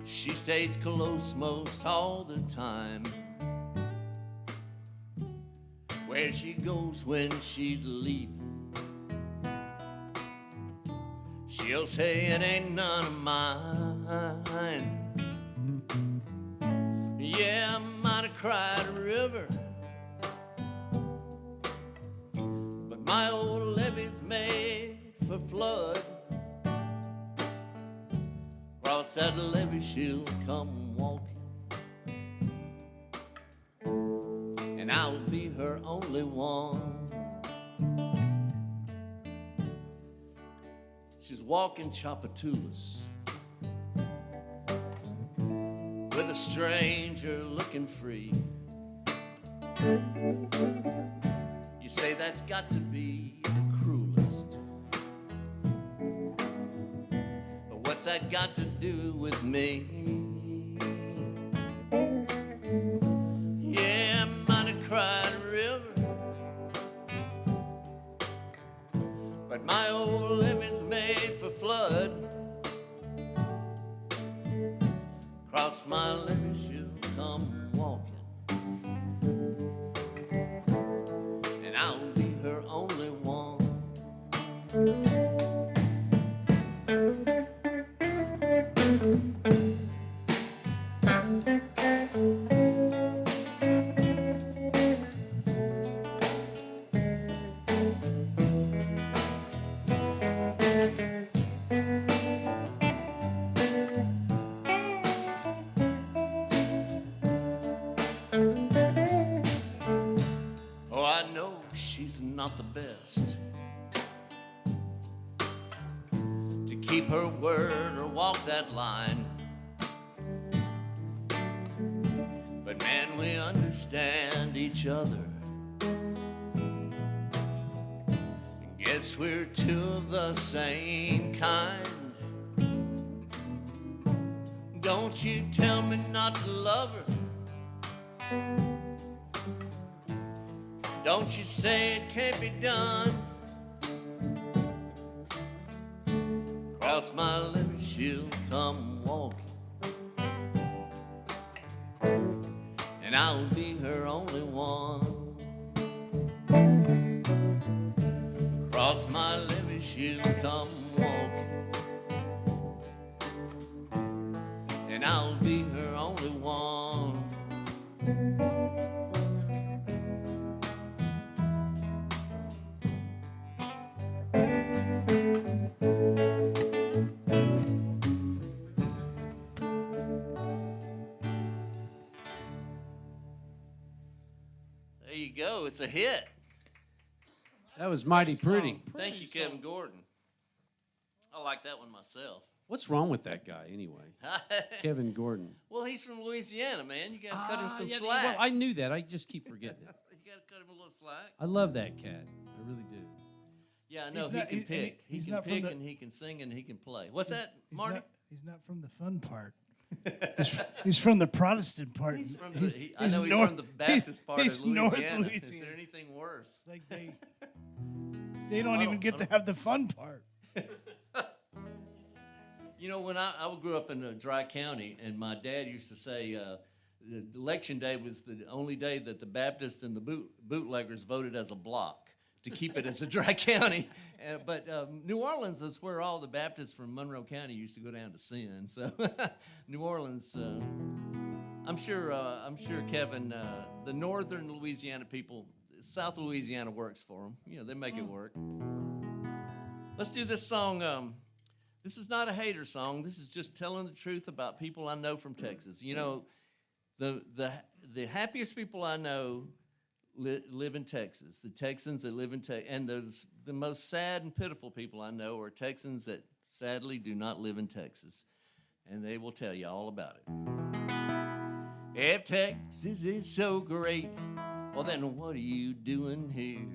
She stays close most all the time. Where she goes when she's leaving, she'll say it ain't none of mine. Yeah, I might have cried a river, but my old levee's made for flood. Across that levee she'll come walking, and I'll be her only one. She's walking Chapatulas with a stranger looking free. You say that's got to be the cruelest, but what's that got to do with me? Yeah, I might have cried a river, but my old levee's made for flood. Across my levee she'll come walking, and I'll be her only one. Oh, I know she's not the best to keep her word or walk that line, but man, we understand each other. Guess we're two of the same kind. Don't you tell me not to love her. Don't you say it can't be done. Cross my levee she'll come walking, and I'll be her only one. Cross my levee she'll come walking, and I'll be her only one. There you go. It's a hit. That was mighty pretty. Thank you, Kevin Gordon. I like that one myself. What's wrong with that guy anyway? Kevin Gordon. Well, he's from Louisiana, man. You got to cut him some Yeah, slack. well, I knew that. I just keep forgetting it. You got to cut him a little slack. I love that cat. I really do. Yeah, I know. He's He not- can he- pick. He he's can not from pick, the- and he can sing, and he can play. What's that, Marty? He's not from the fun part. He's from the Protestant part. He's from the. I know he's from the Baptist part he's of North Louisiana. Is Louisiana. there anything worse? Like they don't even get to have the fun part. You know, when I grew up in Dry County, and my dad used to say the election day was the only day that the Baptists and the bootleggers voted as a block to keep it as a Dry County. But New Orleans is where all the Baptists from Monroe County used to go down to sin. So New Orleans, I'm sure Kevin, the northern Louisiana people, South Louisiana works for them. You know, they make it work. Let's do this song. This is not a hater song. This is just telling the truth about people I know from Texas. You know, the happiest people I know live in Texas. The Texans that live in Texas, and the most sad and pitiful people I know are Texans that sadly do not live in Texas, and they will tell you all about it. If Texas is so great, well then what are you doing here?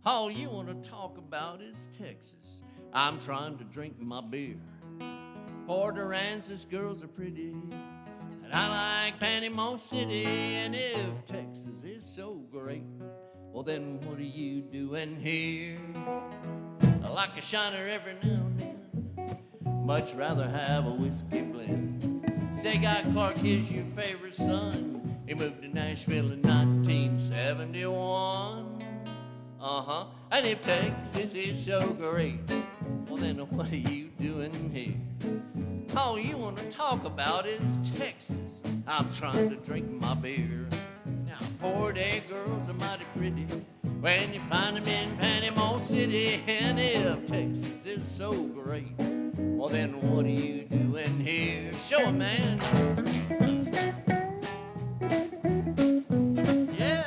All you want to talk about is Texas. I'm trying to drink my beer. Port Aransas girls are pretty, and I like Panama City, and if Texas is so great, well then what are you doing here? I like a shiner every now and then, much rather have a whiskey blend. Say Guy Clark is your favorite son. He moved to Nashville in 1971. And if Texas is so great, well then what are you doing here? All you want to talk about is Texas. I'm trying to drink my beer. Now, poor day girls are mighty pretty when you find them in Panama City. And if Texas is so great, well then what are you doing here? Show 'em, man. Yeah.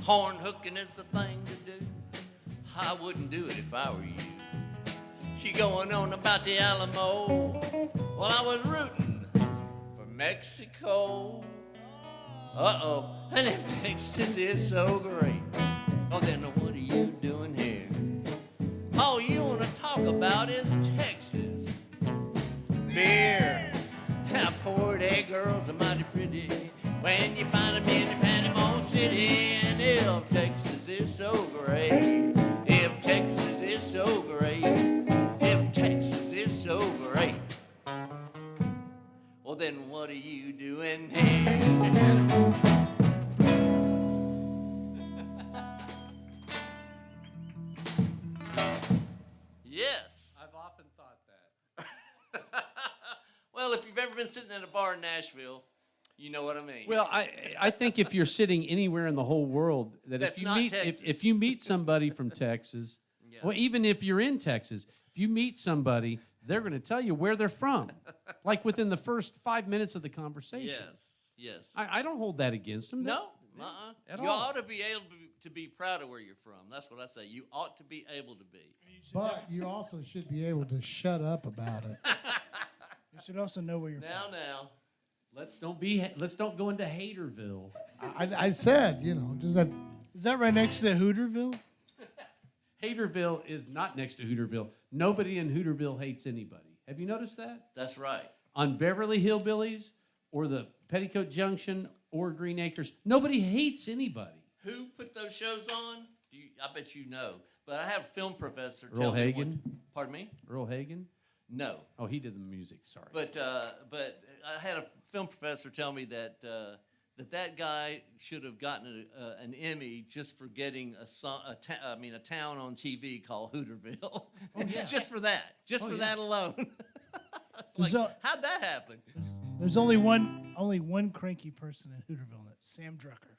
Horn hooking is the thing to do. I wouldn't do it if I were you. You going on about the Alamo? Well, I was rooting for Mexico. Uh-oh, and if Texas is so great, well then what are you doing here? All you want to talk about is Texas. Beer. Now, poor day girls are mighty pretty when you find them in Panama City. And if Texas is so great, if Texas is so great, if Texas is so great, well then what are you doing here? Yes. I've often thought that. Well, if you've ever been sitting at a bar in Nashville, you know what I mean. Well, I think if you're sitting anywhere in the whole world, that That's if you not meet Texas. if you meet somebody from Texas, Yeah. well, even if you're in Texas, if you meet somebody, they're going to tell you where they're from, like within the first 5 minutes of the conversation. Yes, yes. I don't hold that against them. No, At you all. ought to be able to be proud of where you're from. That's what I say. You ought to be able to be. But you also should be able to shut up about it. You should also know where you're from. Now. Let's don't go into Haterville. I said, just that. Is that right next to Hooterville? Haterville is not next to Hooterville. Nobody in Hooterville hates anybody. Have you noticed that? That's right. On Beverly Hillbillies or the Petticoat Junction or Green Acres, nobody hates anybody. Who put those shows on? I bet you know. But I have a film professor Earl tell me. Hagen? Pardon me? Earl Hagen? No. Oh, he did the music. Sorry. But I had a film professor tell me that that guy should have gotten an Emmy just for getting a town on TV called Hooterville. Oh, yeah. Just for that. Just for that alone. It's like, So- how'd that happen? There's only one cranky person in Hooterville, and that's Sam Drucker.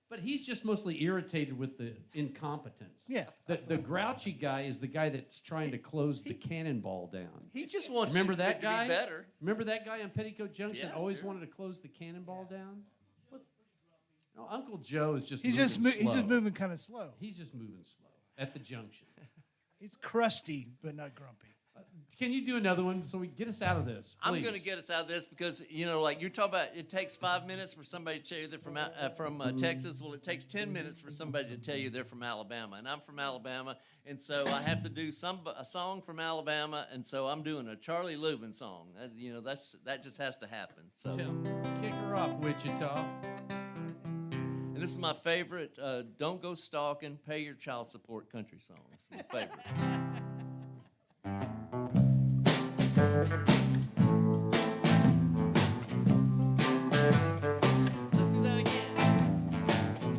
But he's just mostly irritated with the incompetence. Yeah. The grouchy guy is the guy that's trying to close the cannonball down. He just wants Remember it that to guy? be better. Remember that guy on Petticoat Junction? Yeah, Always sure. wanted to close the cannonball down. No, Uncle Joe is just He's moving just slow. he's just moving kind of slow. He's just moving slow at the junction. He's crusty but not grumpy. Can you do another one so we get us out of this? I'm please? going to get us out of this because, like you're talking about, it takes 5 minutes for somebody to tell you they're from Texas. Well, it takes 10 minutes for somebody to tell you they're from Alabama. And I'm from Alabama, and so I have to do a song from Alabama, and so I'm doing a Charlie Lubin song. That just has to happen. So, Kick her off, Wichita. and this is my favorite, Don't Go Stalking, Pay Your Child Support country song. It's my favorite. Let's do that again.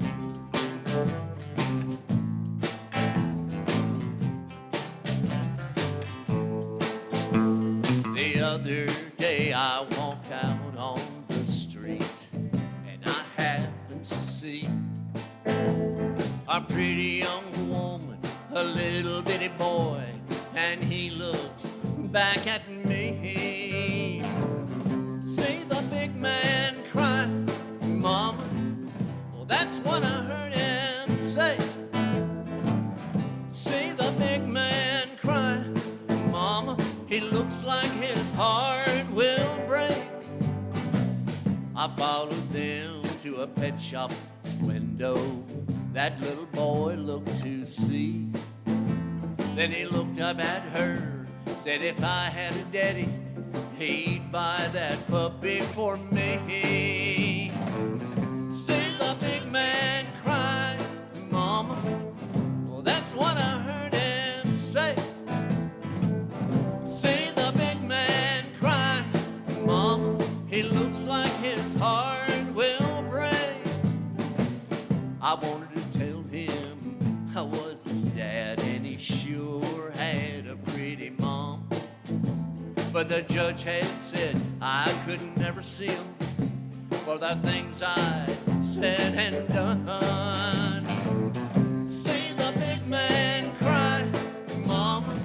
The other day I walked out on the street and I happened to see a pretty young woman, a little bitty boy, and he looked back at me. See the big man cry, Mama. Well, that's what I heard him say. See the big man cry, Mama. He looks I followed them to a pet shop window. That little boy looked to see. Then he looked up at her, said if I had a daddy, he'd buy that puppy for me. See the big man cry, Mama. Well, that's what I heard him say. See the big man cry, Mama. He looks like his heart will break. I wanted to tell him I was his dad, and he sure had a pretty mom. But the judge had said I could never see him for the things I said and done. See the big man cry, Mama.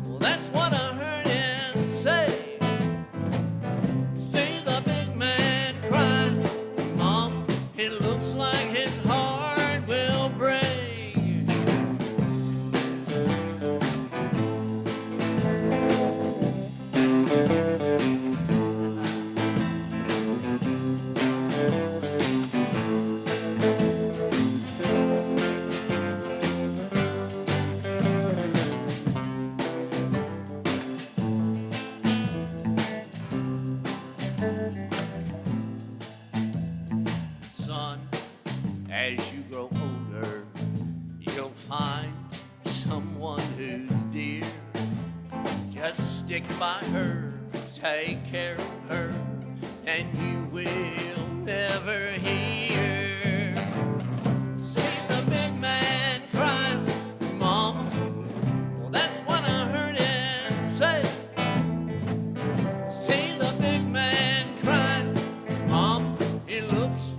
Well, that's what I heard him say. See the big man cry, Mama. He looks like his heart will break. Son, as you grow older, you'll find someone who's dear. Just stick by her, take care of her, and you will never hear. See the big man cry, Mama. Well, that's what I heard him say. See the big man cry, Mama. He looks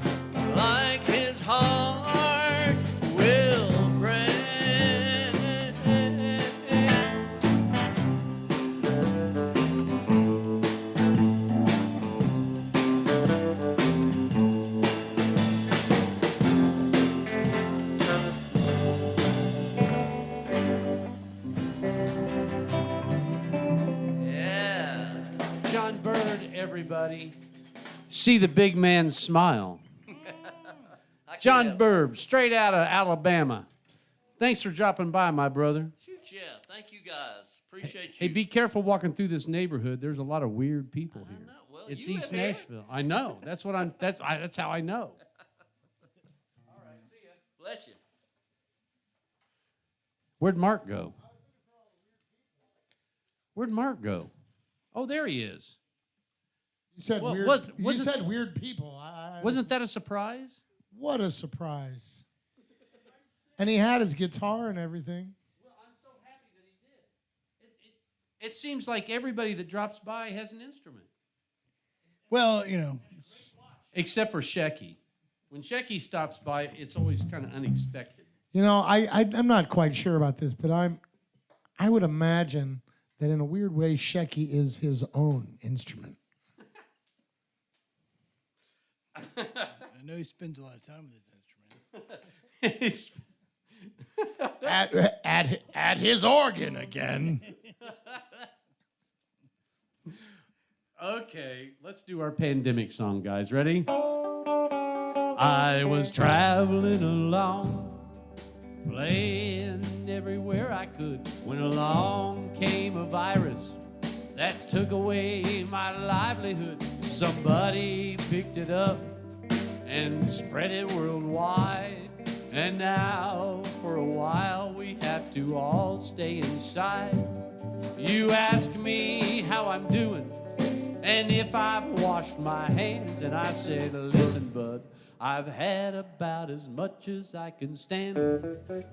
like his heart will break. Yeah. Jon Byrd, everybody. See the big man smile. Jon Byrd, straight out of Alabama. Thanks for dropping by, my brother. Shoot, yeah. Thank you guys. Appreciate you. Hey, be careful walking through this neighborhood. There's a lot of weird people here. know. Well, It's you East live here. Nashville. I know. That's what I'm. That's how I know. Bless you. Where'd Mark go? Where'd Mark go? Oh, there he is. You said Well, weird. wasn't- you said weird people. Wasn't that a surprise? What a surprise! And he had his guitar and everything. Well, I'm so happy that he did. It seems like everybody that drops by has an instrument, Well, you know, except for Shecky. When Shecky stops by, it's always kind of unexpected. You know, I'm not quite sure about this, but I would imagine that in a weird way, Shecky is his own instrument. I know he spends a lot of time with his instrument. At his organ again. Okay, let's do our pandemic song, guys. Ready? I was traveling along, playing everywhere I could, when along came a virus that took away my livelihood. Somebody picked it up and spread it worldwide, and now for a while we have to all stay inside. You ask me how I'm doing and if I've washed my hands, and I said, listen, bud, I've had about as much as I can stand.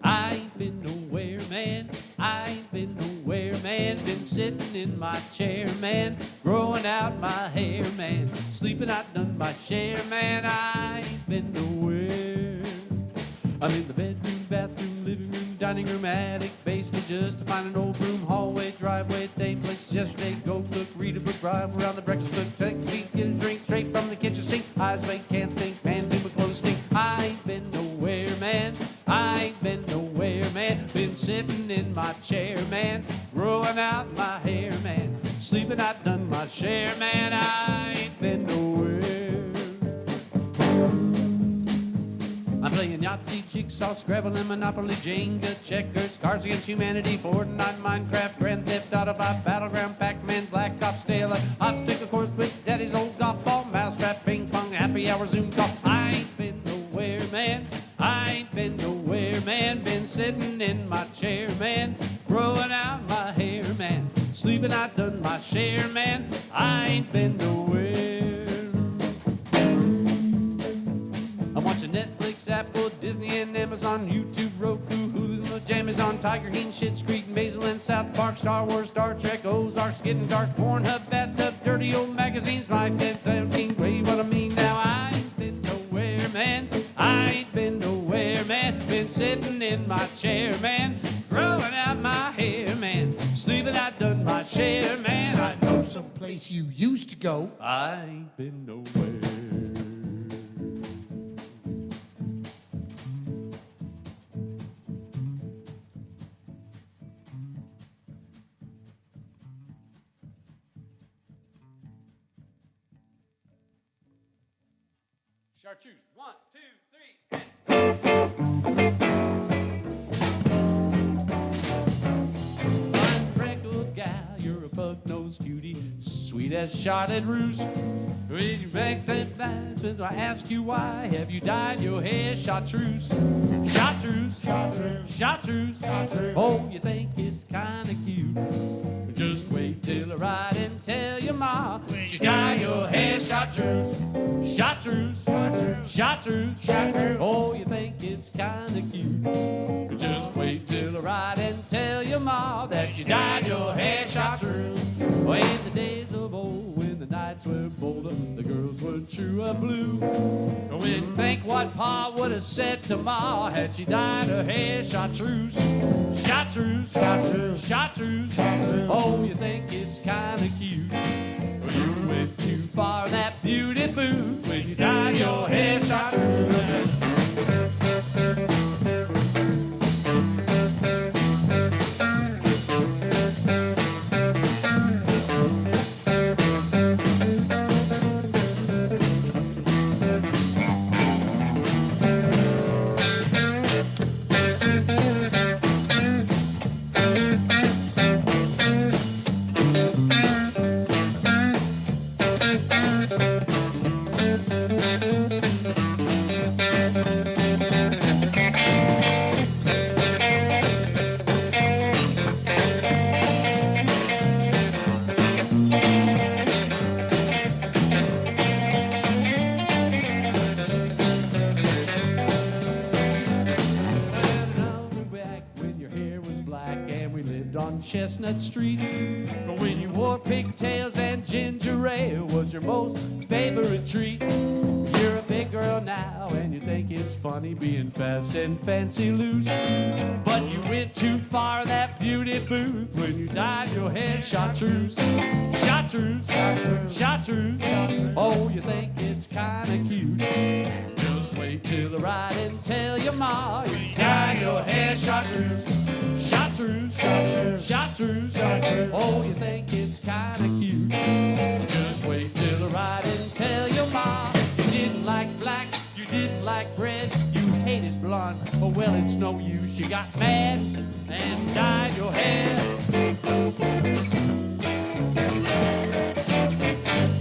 I ain't been nowhere, man. I ain't been nowhere, man. Been sitting in my chair, man. Growing out my hair, man. Sleeping, I've done my share, man. I ain't been nowhere. I'm in the bedroom, bathroom, living room, dining room, attic, basement, just to find an old room, hallway, driveway, day, places yesterday, go cook, read a book, drive around the breakfast cook, take a seat, get a drink straight from the kitchen sink, eyes big, can't think, man, do my clothes stink. I ain't been nowhere, man. I ain't been nowhere, man. Been sitting in my chair, man, growing out my hair, man. Sleeping, I've done my share, man. I ain't been nowhere. Yahtzee, Jigsaw, Scrabble, and Monopoly, Jenga, checkers, Cards Against Humanity, Fortnite, Minecraft, Grand Theft Auto 5, Battleground, Pac-Man, Black Ops, Stay Alive, Hot Stick, of course, with Daddy's old golf ball, Mousetrap, Ping Pong, Happy Hour, Zoom call. I ain't been nowhere, man. I ain't been nowhere, man. Been sitting in my chair, man. Growing out my hair, man. Sleeping, I done my share, man. I ain't been nowhere. I'm watching Netflix, Apple, Disney, and Amazon, YouTube, Roku, Hulu, no Amazon, Tiger King, Schitt's Creek, Maisel, and South Park, Star Wars, Star Trek, Ozarks, Getting Dark, Pornhub, Bathtub, dirty old magazines, my King, Gray, what I mean now. I ain't been nowhere, man. I ain't been nowhere, man. Been sitting in my chair, man. Growing out my hair, man. Sleeping, I done my share, man. I know Someplace you used to go. I ain't been nowhere. Chartreuse. 1, 2, 3. Fine freckled gal, you're a bug-nosed cutie, sweet as Charlotte Russe. When you back that eyes, when I ask you why, have you dyed your hair chartreuse? Chartreuse, Chartreuse. chartreuse. Chartreuse. Oh, you think it's kinda cute? Just wait till I ride and tell your ma that you dye your hair chartreuse. Chartreuse, Chartreuse. chartreuse. Chartreuse. Oh, you think it's kinda cute? Just wait till I ride and tell your ma that you dyed your hair chartreuse. Well, in the days of old, when the nights were bolder, the girls were true and blue. When you think what Pa would have said to Ma had she dyed her hair chartreuse. Chartreuse, Chartreuse. chartreuse. Chartreuse. Oh, you think it's kinda cute? Well, you went too far, that beauty booth, when you dyed your hair chartreuse. Chestnut Street. When you wore pigtails and ginger ale was your most favorite treat. You're a big girl now and you think it's funny being fast and fancy loose. But you went too far, that beauty booth, when you dyed your hair chartreuse. Chartreuse, chartreuse, chartreuse. Oh, you think it's kinda cute? Just wait till I ride and tell your ma you dyed your hair chartreuse. Chartreuse, chartreuse, chartreuse, chartreuse. Oh, you think it's kinda cute? Just wait till I ride and tell your ma you didn't like black, you didn't like red, you hated blonde. Oh, well, it's no use. You got mad and dyed your hair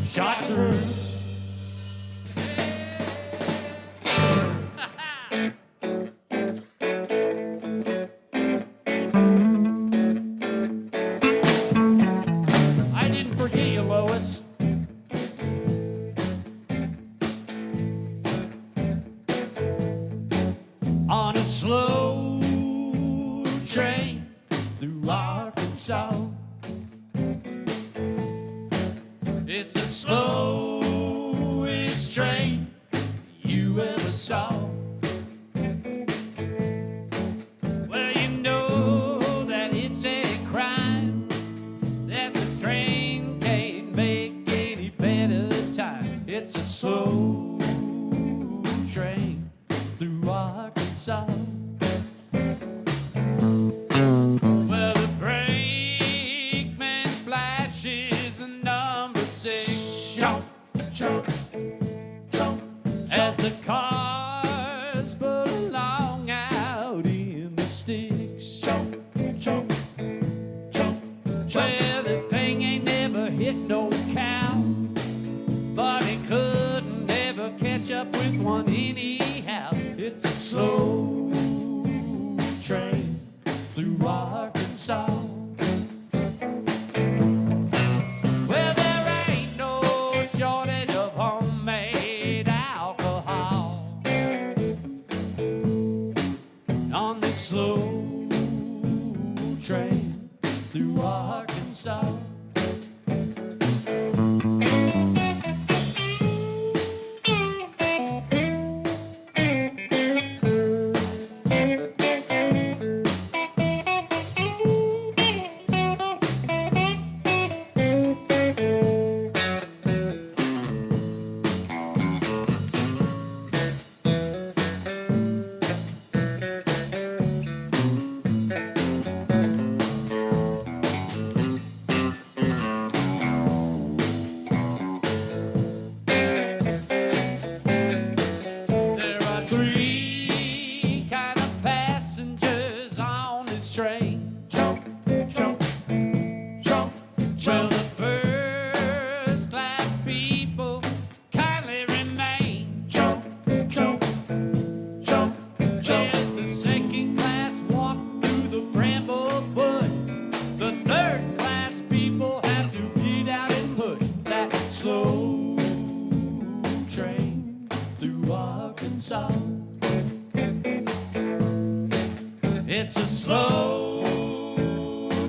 chartreuse. On a slow train through Arkansas. It's the slowest train you ever saw. Well, you know that it's a crime that this train can't make any better time. It's a slow train through Arkansas. Well, the brakeman flashes a number 6. Chomp, chomp, chomp, as the cars pull along. But anyhow, it's a slow train through Arkansas. Well, there ain't no shortage of homemade alcohol on this slow train through Arkansas. There are three kind of passengers on this train. Jump, jump, jump, jump. Well, the first class people kindly remain. Jump, jump, jump, jump. And the second class walk through the bramble bush. The third class people have to get out and push that slow train through Arkansas. It's a slow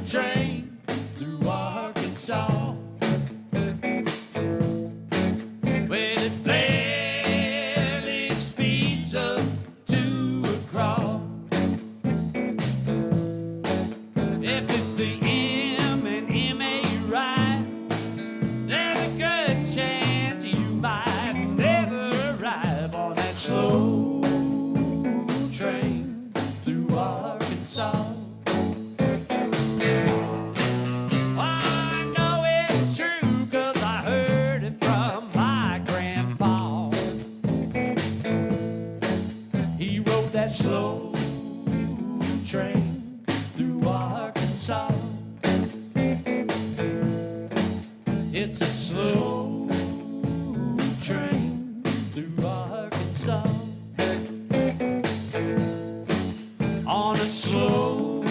train through Arkansas. Well, it barely speeds up to a crawl. If it's the M and MA ride, there's a good chance you might never arrive on that slow train through Arkansas. I know it's true 'cause I heard it from my grandpa. He rode that slow train through Arkansas. It's a slow train through Arkansas. On a slow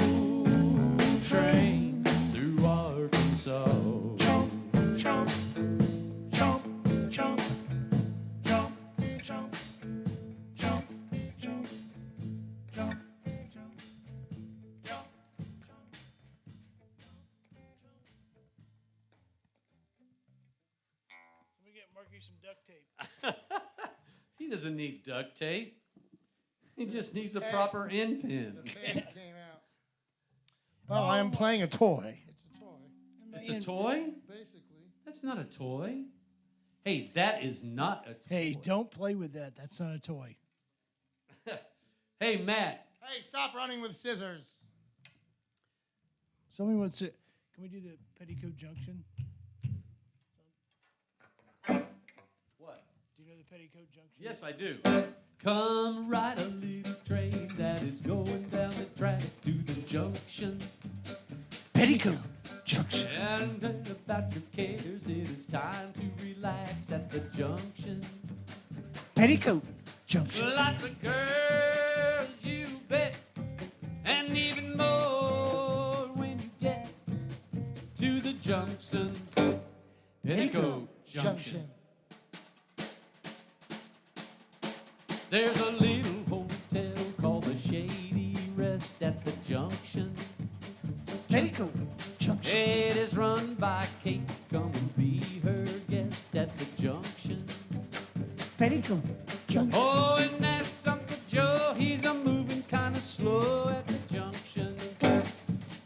train through Arkansas. Jump, jump, jump, jump, jump, jump, jump, jump, jump, jump, jump, Let me get Marky some duct tape. He doesn't need duct tape. He just needs a proper end pin. The band came out. Well, I am playing a toy. It's a toy, It's a toy? basically. That's not a toy. Hey, that is not a toy. Hey, don't play with that. That's not a toy. Hey, Matt. Hey, stop running with scissors. Somebody wants to. Can we do the Petticoat Junction? What? Do you know the Petticoat Junction? Yes, I do. Come ride a little train that is going down the track to the junction. Petticoat Junction. And forget about your cares, it is time to relax at the junction. Petticoat Junction. Lots of girls, you bet, and even more when you get to the junction. Petticoat Junction. There's a little hotel called the Shady Rest at the junction. Petticoat Junction. It is run by Kate. Come and be her guest at the junction. Petticoat Junction. Oh, and that's Uncle Joe. He's a moving kind of slow at the junction.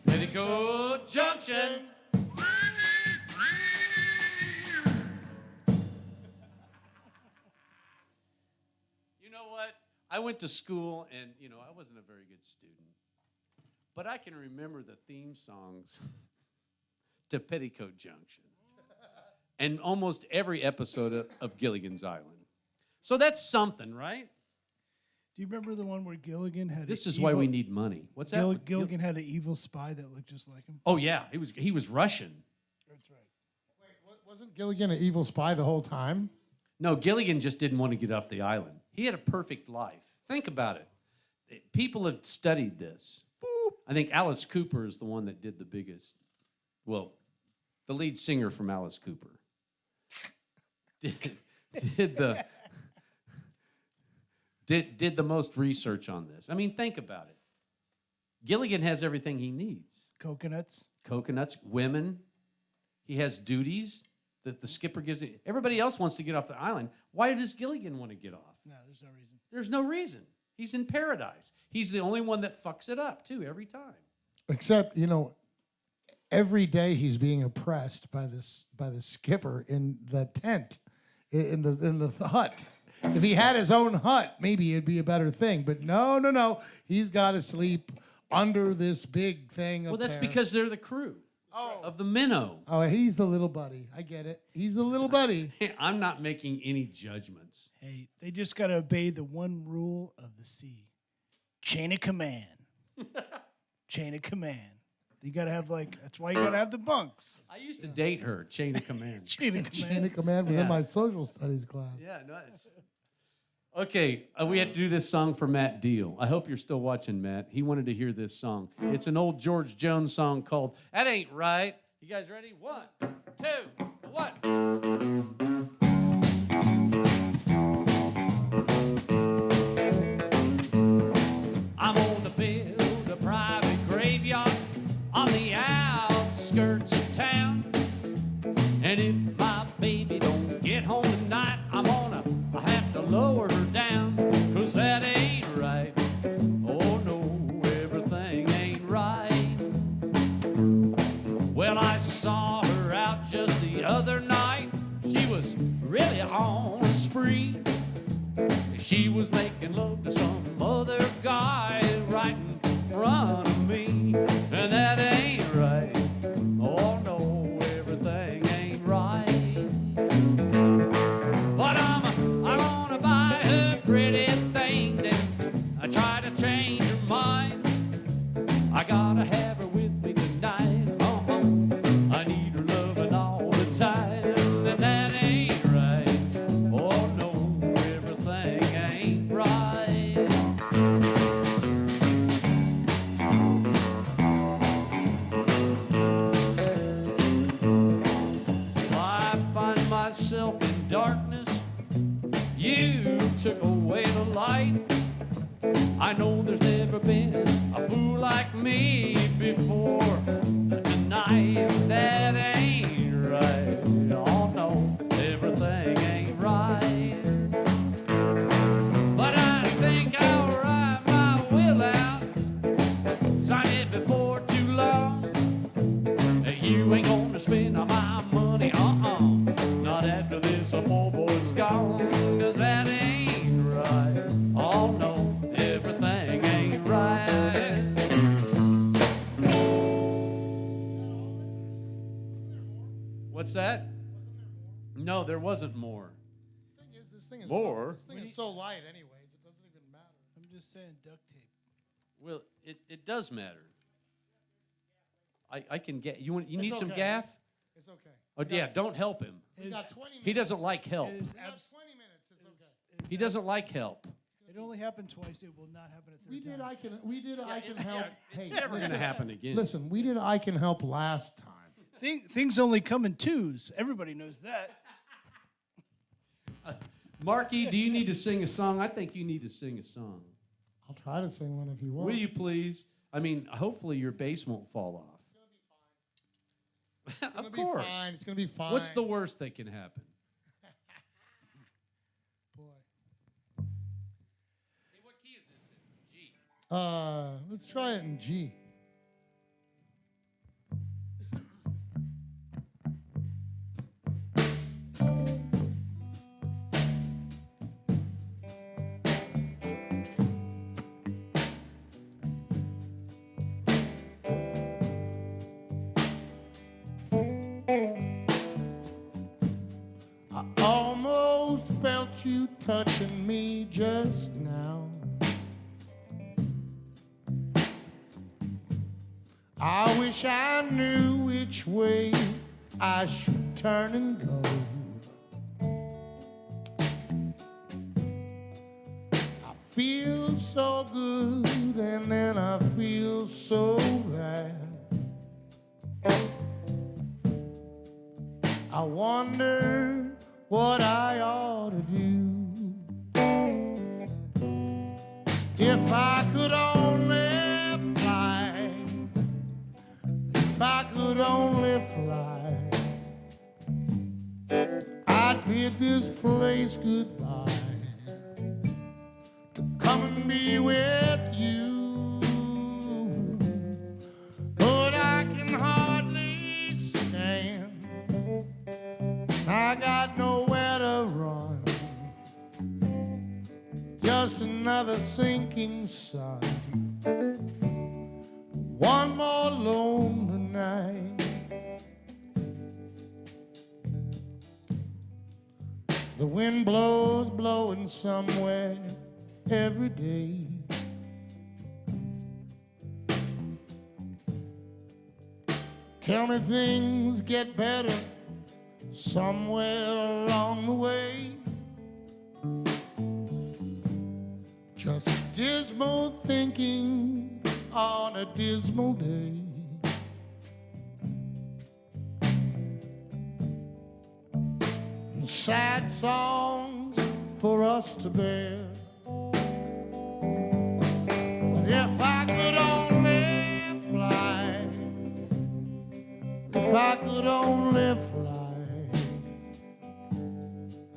Petticoat Junction. You know what? I went to school and, I wasn't a very good student. But I can remember the theme songs to Petticoat Junction and almost every episode of Gilligan's Island. So that's something, right? Do you remember the one where Gilligan had? This an is why we evil- need money. What's that? Gilligan had an evil spy that looked just like him. Oh yeah, he was Russian. That's right. Wait, wasn't Gilligan an evil spy the whole time? No, Gilligan just didn't want to get off the island. He had a perfect life. Think about it. People have studied this. Boop. I think Alice Cooper is the one that did the biggest. Well, the lead singer from Alice Cooper did the most research on this. I mean, think about it. Gilligan has everything he needs. Coconuts. Coconuts, women. He has duties that the skipper gives him. Everybody else wants to get off the island. Why does Gilligan want to get off? No, there's no reason. There's no reason. He's in paradise. He's the only one that fucks it up, too, every time. Except, every day he's being oppressed by the skipper in the tent, in the hut. If he had his own hut, maybe it'd be a better thing. But no. He's got to sleep under this big thing. Well, that's there. because they're the crew of the minnow. Oh, he's the little buddy. I get it. He's the little buddy. I'm not making any judgments. Hey, they just got to obey the one rule of the sea. Chain of command. Chain of command. You got to have that's why you got to have the bunks. I used to date her, chain of command. Chain of Chain command. of command was Yeah. in my social studies class. Yeah, nice. Okay, we had to do this song for Matt Deal. I hope you're still watching, Matt. He wanted to hear this song. It's an old George Jones song called That Ain't Right. You guys ready? 1, 2, 1. I'm gonna build a private graveyard on the outskirts of town. And if my baby don't get home tonight, I'm gonna have to lower her down. 'Cause that ain't right. Oh no, everything ain't right. Well, I saw her out just the other night. She was really on a spree. She was making love to some other guy right in front of me. And that ain't right. Oh no, everything ain't right. But I'm gonna buy her pretty things and I try to change her mind. I gotta have her with me tonight. I need her loving all the time. And that ain't right. Oh no, everything ain't right. I find myself in darkness. You took away the light. I know there's never been a fool like me before tonight. That ain't right. Oh no, everything ain't right. But I think I'll write my will out, sign it before too long. You ain't gonna spend all my money, not after this poor boy's gone. 'Cause that ain't right. Oh no, everything ain't right. What's that? No, there wasn't more. This thing is More? This thing is so light, anyways. It doesn't even matter. I'm just saying duct tape. Well, it does matter. I can get you. You need It's some okay. gaff? It's okay. Oh yeah, don't help him. We got 20 minutes. He doesn't like help. It is We got abs- 20 minutes. It's okay. He doesn't like help. It only happened twice. It will not happen a third We did. time. I can help. It's never going to happen again. Listen, we did. I can help last time. Things only come in twos. Everybody knows that. Marky, do you need to sing a song? I think you need to sing a song. I'll try to sing one if you want. Will you please? I mean, hopefully your bass won't fall off. It's gonna Of be course. fine. It's gonna be fine. What's the worst that can happen? boy? Hey, what key is this in? G. Let's try it in G. I almost felt you touching me just now. I wish I knew which way I should turn and go. feel so good and then I feel so bad. I wonder what I ought to do. If I could only fly, if I could only fly, I'd bid this place goodbye to come and be with you. But I can hardly stand, I got nowhere to run, just another sinking sun, one more lonely night. The wind blows, blowing somewhere every day. Tell me things get better somewhere along the way. Just dismal thinking on a dismal day. And sad songs for us to bear. But if I could only fly, if I could only fly,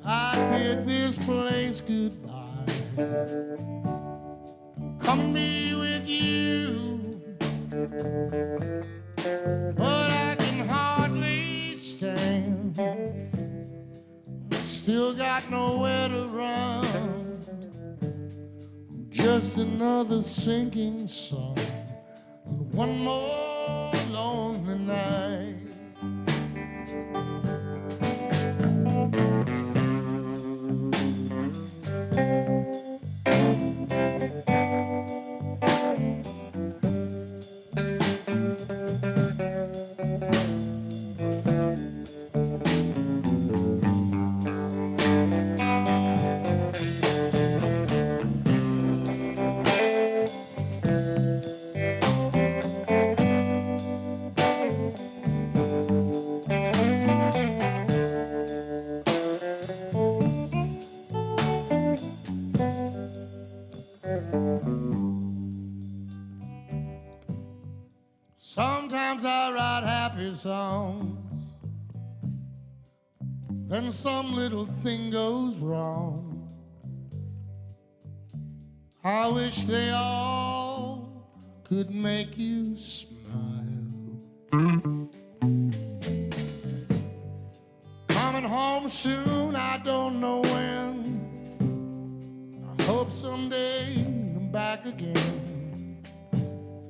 I'd bid this place goodbye. Come be with you, but I can hardly stand. Still got nowhere to run, just another sinking sun, and one more lonely night. Sometimes I write happy songs, then some little thing goes wrong. I wish they all could make you smile. Coming home soon, I don't know when. I hope someday I'm back again.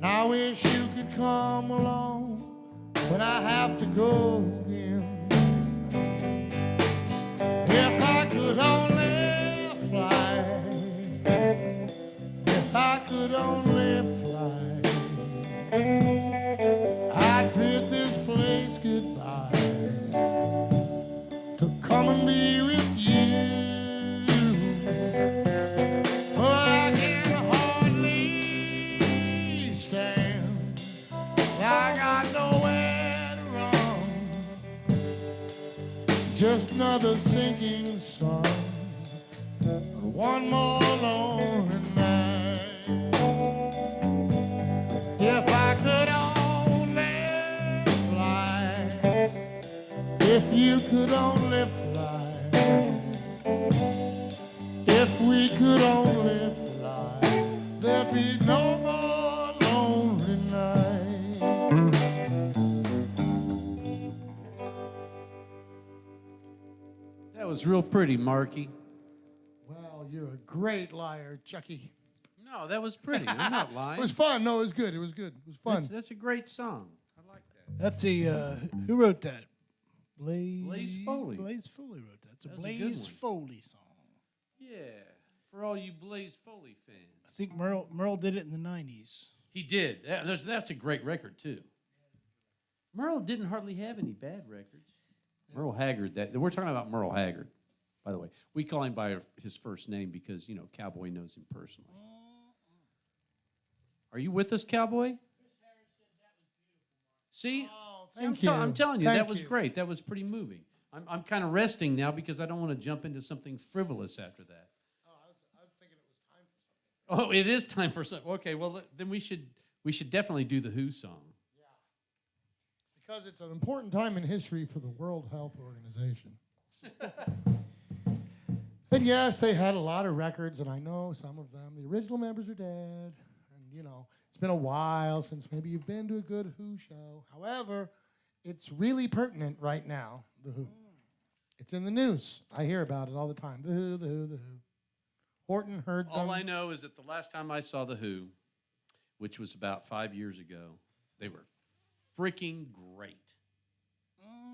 I wish you could come along when I have to go again. If I could only fly, if I could only fly, I'd bid this place goodbye to come and be with you. But I can hardly stand, I got nowhere to run, just another sinking sun, one more lonely night. If I could only fly, if you could only fly, if we could only fly, there'd be no more lonely night. That was real pretty, Marky. Well, you're a great liar, Chucky. No, that was pretty. I'm not lying. It was fun. No, it was good. It was good. It was fun. That's a great song. I like that. That's the who wrote that? Blaze Foley. Blaze Foley wrote that. It's a That's a good Blaze one. Foley song. Yeah, for all you Blaze Foley fans. I think Merle did it in the 90s. He did. That's a great record, too. Merle didn't hardly have any bad records. Merle Haggard. We're talking about Merle Haggard. by the way. We call him by his first name because, you know, Cowboy knows him personally. Are you with us, Cowboy? See? Thank you. I'm telling you, Thank that was you. great. That was pretty moving. I'm kind of resting now because I don't want to jump into something frivolous after that. I was thinking it was time for something. Oh, it is time for something. Okay, well, then we should definitely do the Who song. Because it's an important time in history for the World Health Organization. And yes, they had a lot of records, and I know some of them. The original members are dead, and you know, it's been a while since maybe you've been to a good Who show. However, it's really pertinent right now, the Who. It's in the news. I hear about it all the time. The Who, the Who, the Who. Horton heard them. All I know is that the last time I saw the Who, which was about 5 years ago, they were freaking great.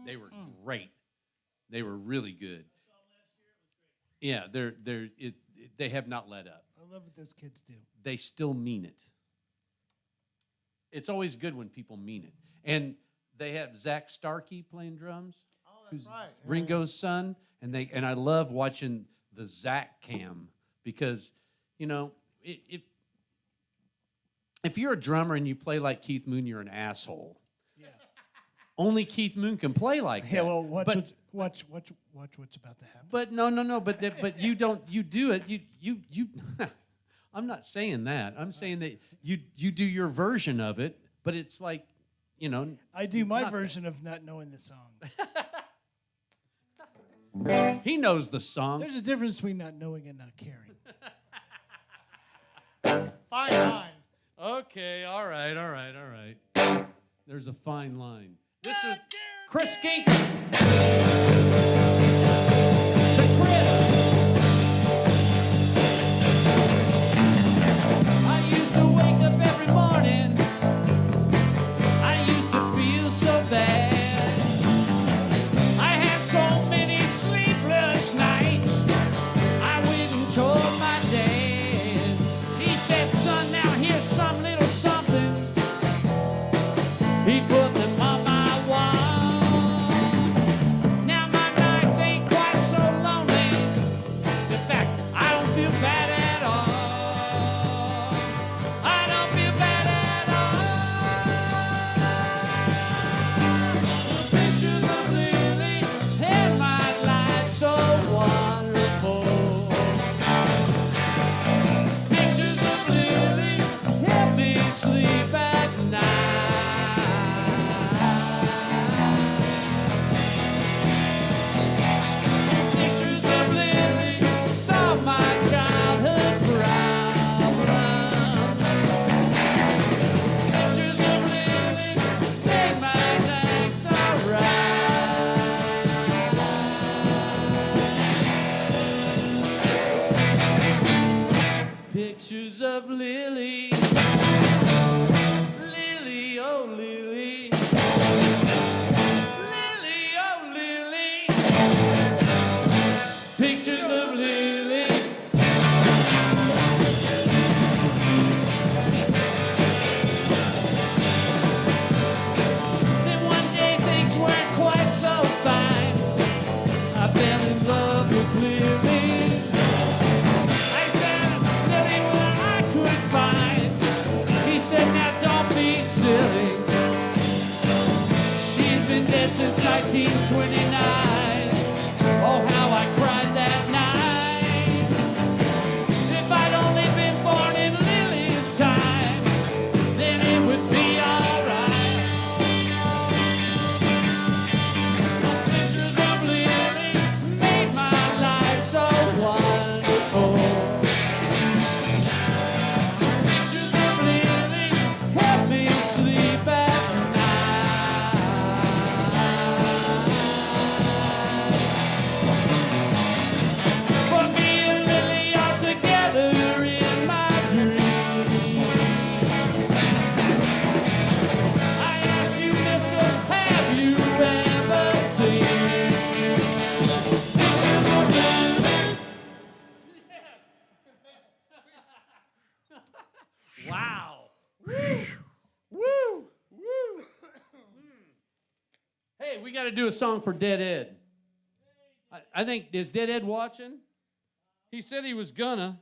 They were great. They were really good. Yeah, they have not let up. I love what those kids do. They still mean it. It's always good when people mean it. And they have Zach Starkey playing drums, who's right. Yeah, Ringo's son, and I love watching the Zach cam because, you know, if you're a drummer and you play like Keith Moon, you're an asshole. Yeah. Only Keith Moon can play like that. Yeah. Well, watch But- what's about to happen. But no. But you don't. You do it. You. I'm not saying that. I'm saying that you do your version of it. But it's like, you know. I do my not version of not knowing the song. He knows the song. There's a difference between not knowing and not caring. Fine line. Okay. All right. There's a fine line. This is Chris Skinker. To Chris. I used to wake up every morning. I used to feel so bad. I had so many sleepless nights. I went and told my dad. He said, son, now here's some little something. He put them on my wall. Now my nights ain't quite so lonely. In fact, I don't feel bad at all. I don't feel bad at all. The pictures of Lily and my life so wonderful. Pictures of Lily help me sleep at night. Pictures of Lily solve my childhood problems. Pictures of Lily make my nights alright. Pictures of Lily, Lily, oh Lily, Lily, oh Lily. Pictures of Lily. Then one day things weren't quite so fine. I fell in love with Lily. I said, Lily, what I could find. He said, now don't be silly. She's been dead since 1929. Oh, how I cried that night. If I'd only been born in Lily's time, then it would be alright. Pictures of Lily made my life so wonderful. Pictures of Lily help me sleep at night. For me and Lily are together in my dreams. I ask you, mister, have you ever seen pictures of Lily? Wow. Woo. Hey, we got to do a song for Dead Ed. I I think, is Dead Ed watching? He said he was gonna.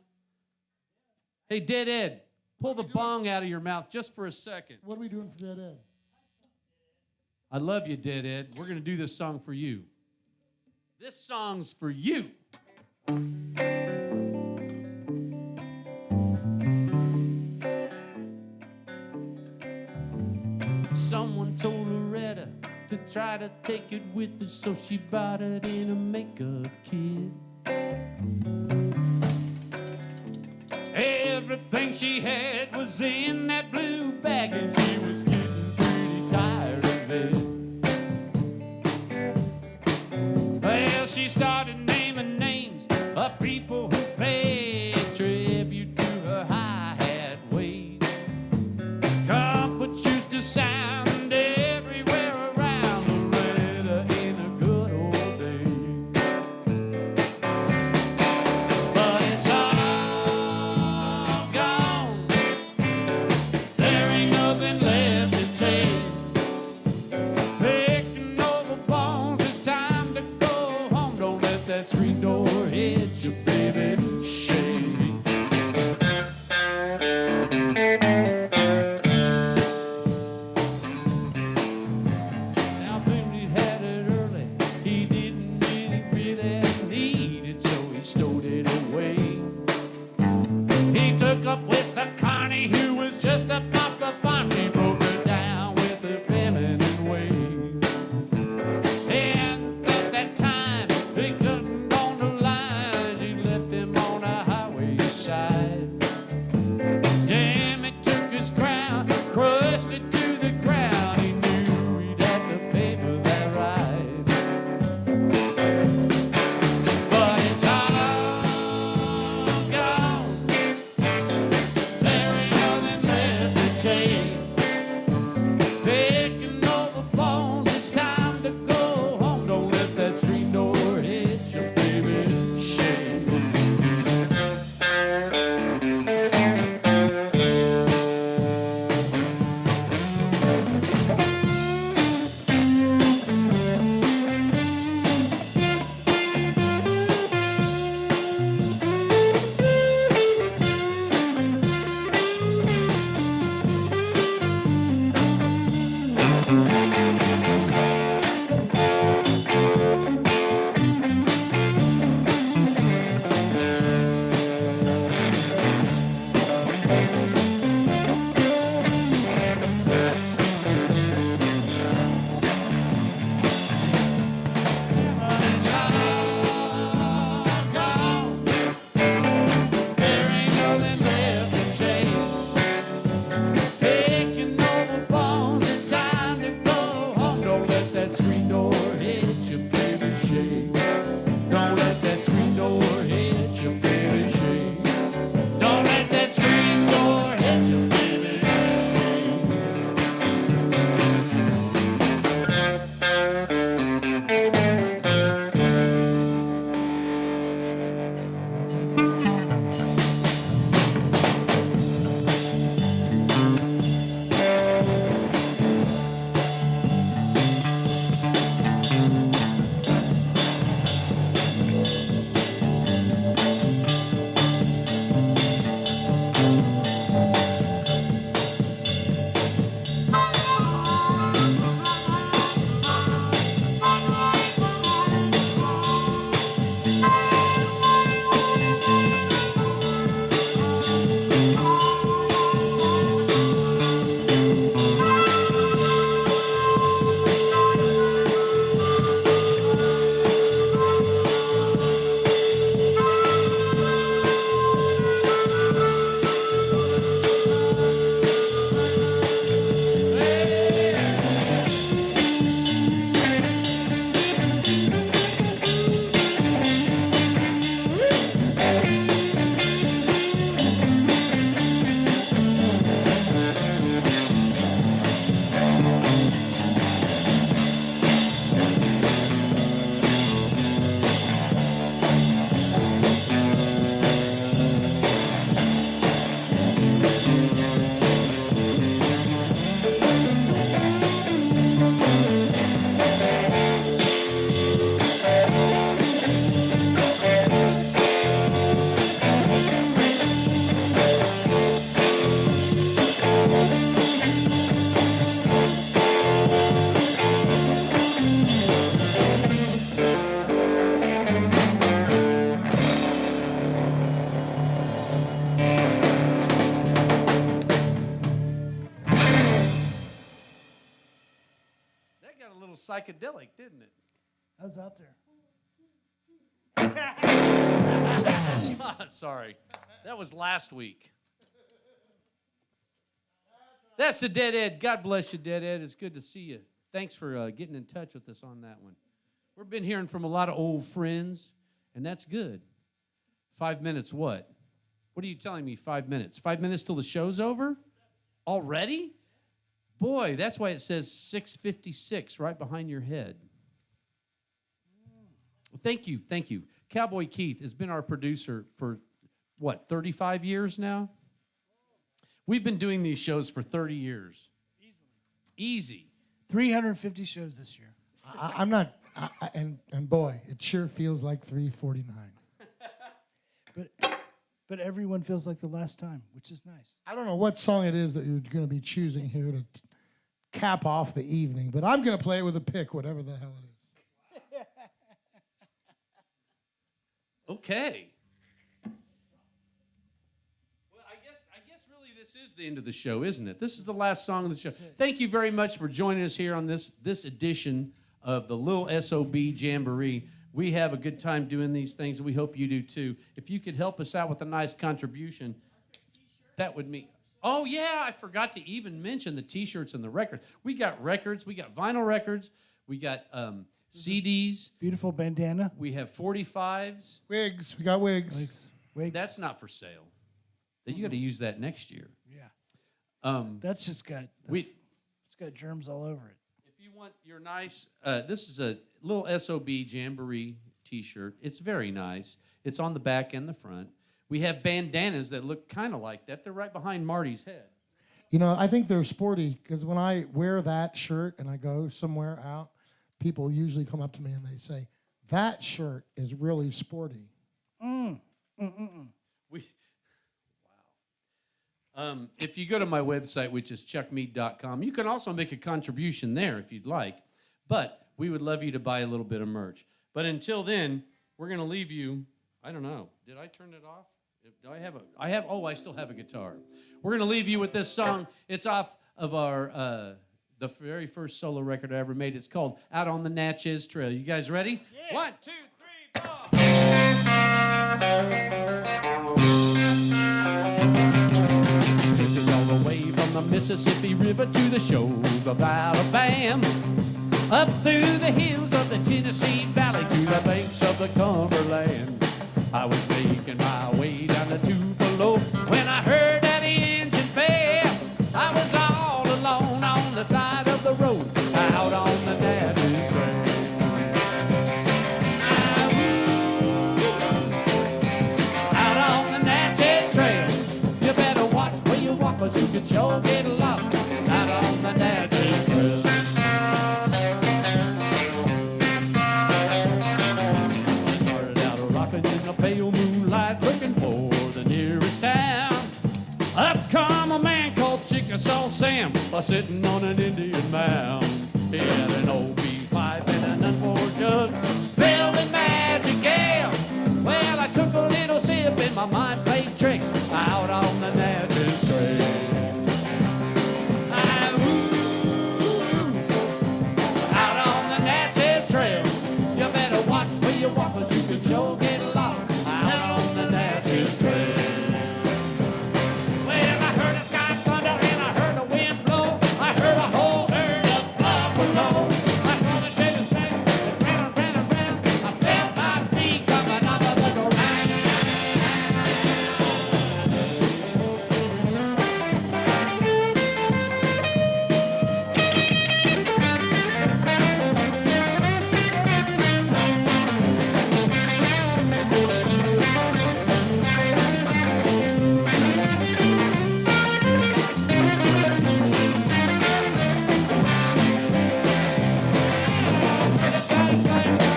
Hey, Dead Ed, pull the bong out of your mouth just for a second. What are we doing for Dead Ed? I love you, Dead Ed. We're going to do this song for you. This song's for you. Someone told Loretta to try to take it with her, so she bought it in a makeup kit. Everything she had was in that blue bag, and she was getting pretty tired of it. Well, she started naming names of people who paid tribute to her hi-hat ways. Trumpets used to sound everywhere around Loretta in a good old day. But it's all gone. There ain't nothing left to take. Picking over bones, it's time to go home. Don't let that screen door hit you, baby. Shake. Now, Boone had it early. He didn't really need it, so he stowed it away. He took up with the Connie, who was just up off the farm. She broke her down with her feminine ways. And at that time, he couldn't on the line. She left him on a highway side. Damn, it took his crown, crushed it to the ground. He knew he'd have to pay for that ride. But it's all gone. There ain't nothing psychedelic, didn't it? I was out there. Sorry. That was last week. That's the Dead Ed. God bless you, Dead Ed. It's good to see you. Thanks for getting in touch with us on that one. We've been hearing from a lot of old friends, and that's good. 5 minutes what? What are you telling me, 5 minutes? 5 minutes till the show's over? Already? Boy, that's why it says 6:56 right behind your head. Thank you, thank you. Cowboy Keith has been our producer for, 35 years now? We've been doing these shows for 30 years. Easy. 350 shows this year. I'm not, and boy, it sure feels like 3:49. But everyone feels like the last time, which is nice. I don't know what song it is that you're going to be choosing here to cap off the evening, but I'm going to play it with a pick, whatever the hell it is. Okay. Well, I guess really this is the end of the show, isn't it? This is the last song of the show. Thank you very much for joining us here on this edition of the Lil SOB Jamboree. We have a good time doing these things, and we hope you do too. If you could help us out with a nice contribution, that would mean. Oh, yeah, I forgot to even mention the T-shirts and the records. We got records. We got vinyl records. We got CDs. Beautiful bandana. We have 45s. Wigs. We got wigs. Wigs. That's not for sale. You got to use that next year. Yeah. It's That's it's got germs all over it. If you want your nice, this is a Lil SOB Jamboree T-shirt. It's very nice. It's on the back and the front. We have bandanas that look kind of like that. They're right behind Marty's head. You know, I think they're sporty because when I wear that shirt and I go somewhere out, people usually come up to me and they say, that shirt is really sporty. If you go to my website, which is chuckmead.com, you can also make a contribution there if you'd like. But we would love you to buy a little bit of merch. But until then, we're going to leave you. I don't know. Did I turn it off? Do I have I still have a guitar. We're going to leave you with this song. It's off of our the very first solo record I ever made. It's called Out on the Natchez Trail. You guys ready? Yeah. 1, 2, 3, 4. Stretches all the way from the Mississippi River to the shores of Alabama, up through the hills of the Tennessee Valley to the banks of the Cumberland. I was making my way down to Tupelo when I heard that engine fail. I was all alone on the side of the road, out on the Natchez Trail. Out on the Natchez Trail. You better watch where you walk, 'cause you can sure get lost out on the Natchez Trail. In the pale moonlight, looking for the nearest town. Up come a man called Chickasaw Sam, sitting on an Indian mound. He had an old beef pipe and an unforged jug filled with magic ale. Well, I took a little sip and my mind played tricks out on the Natchez Trail. Out on the Natchez Trail. You better watch where you walk, 'cause you can sure get lost out on the Natchez Trail. Well, I heard the sky thunder and I heard the wind blow. I heard a whole herd of buffalo. I saw the Natchez Trail and ran around. I felt my feet coming off of the ground.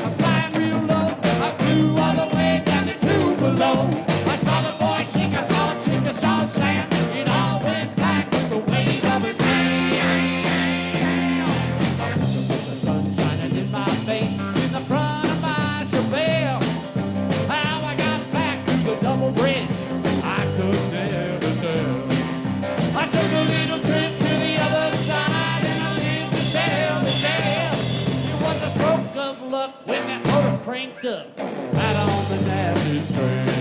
I'm flying real low. I flew all the way down to Tupelo. I saw the boy kick, I saw Chickasaw Sam. It all went black with the weight of his hand. The sun shining in my face in the front of my Chevelle. How I got back to the double bridge, I could never tell. I took a little trip to the other side and I lived to tell the tale. hooked up right on the nasty strand.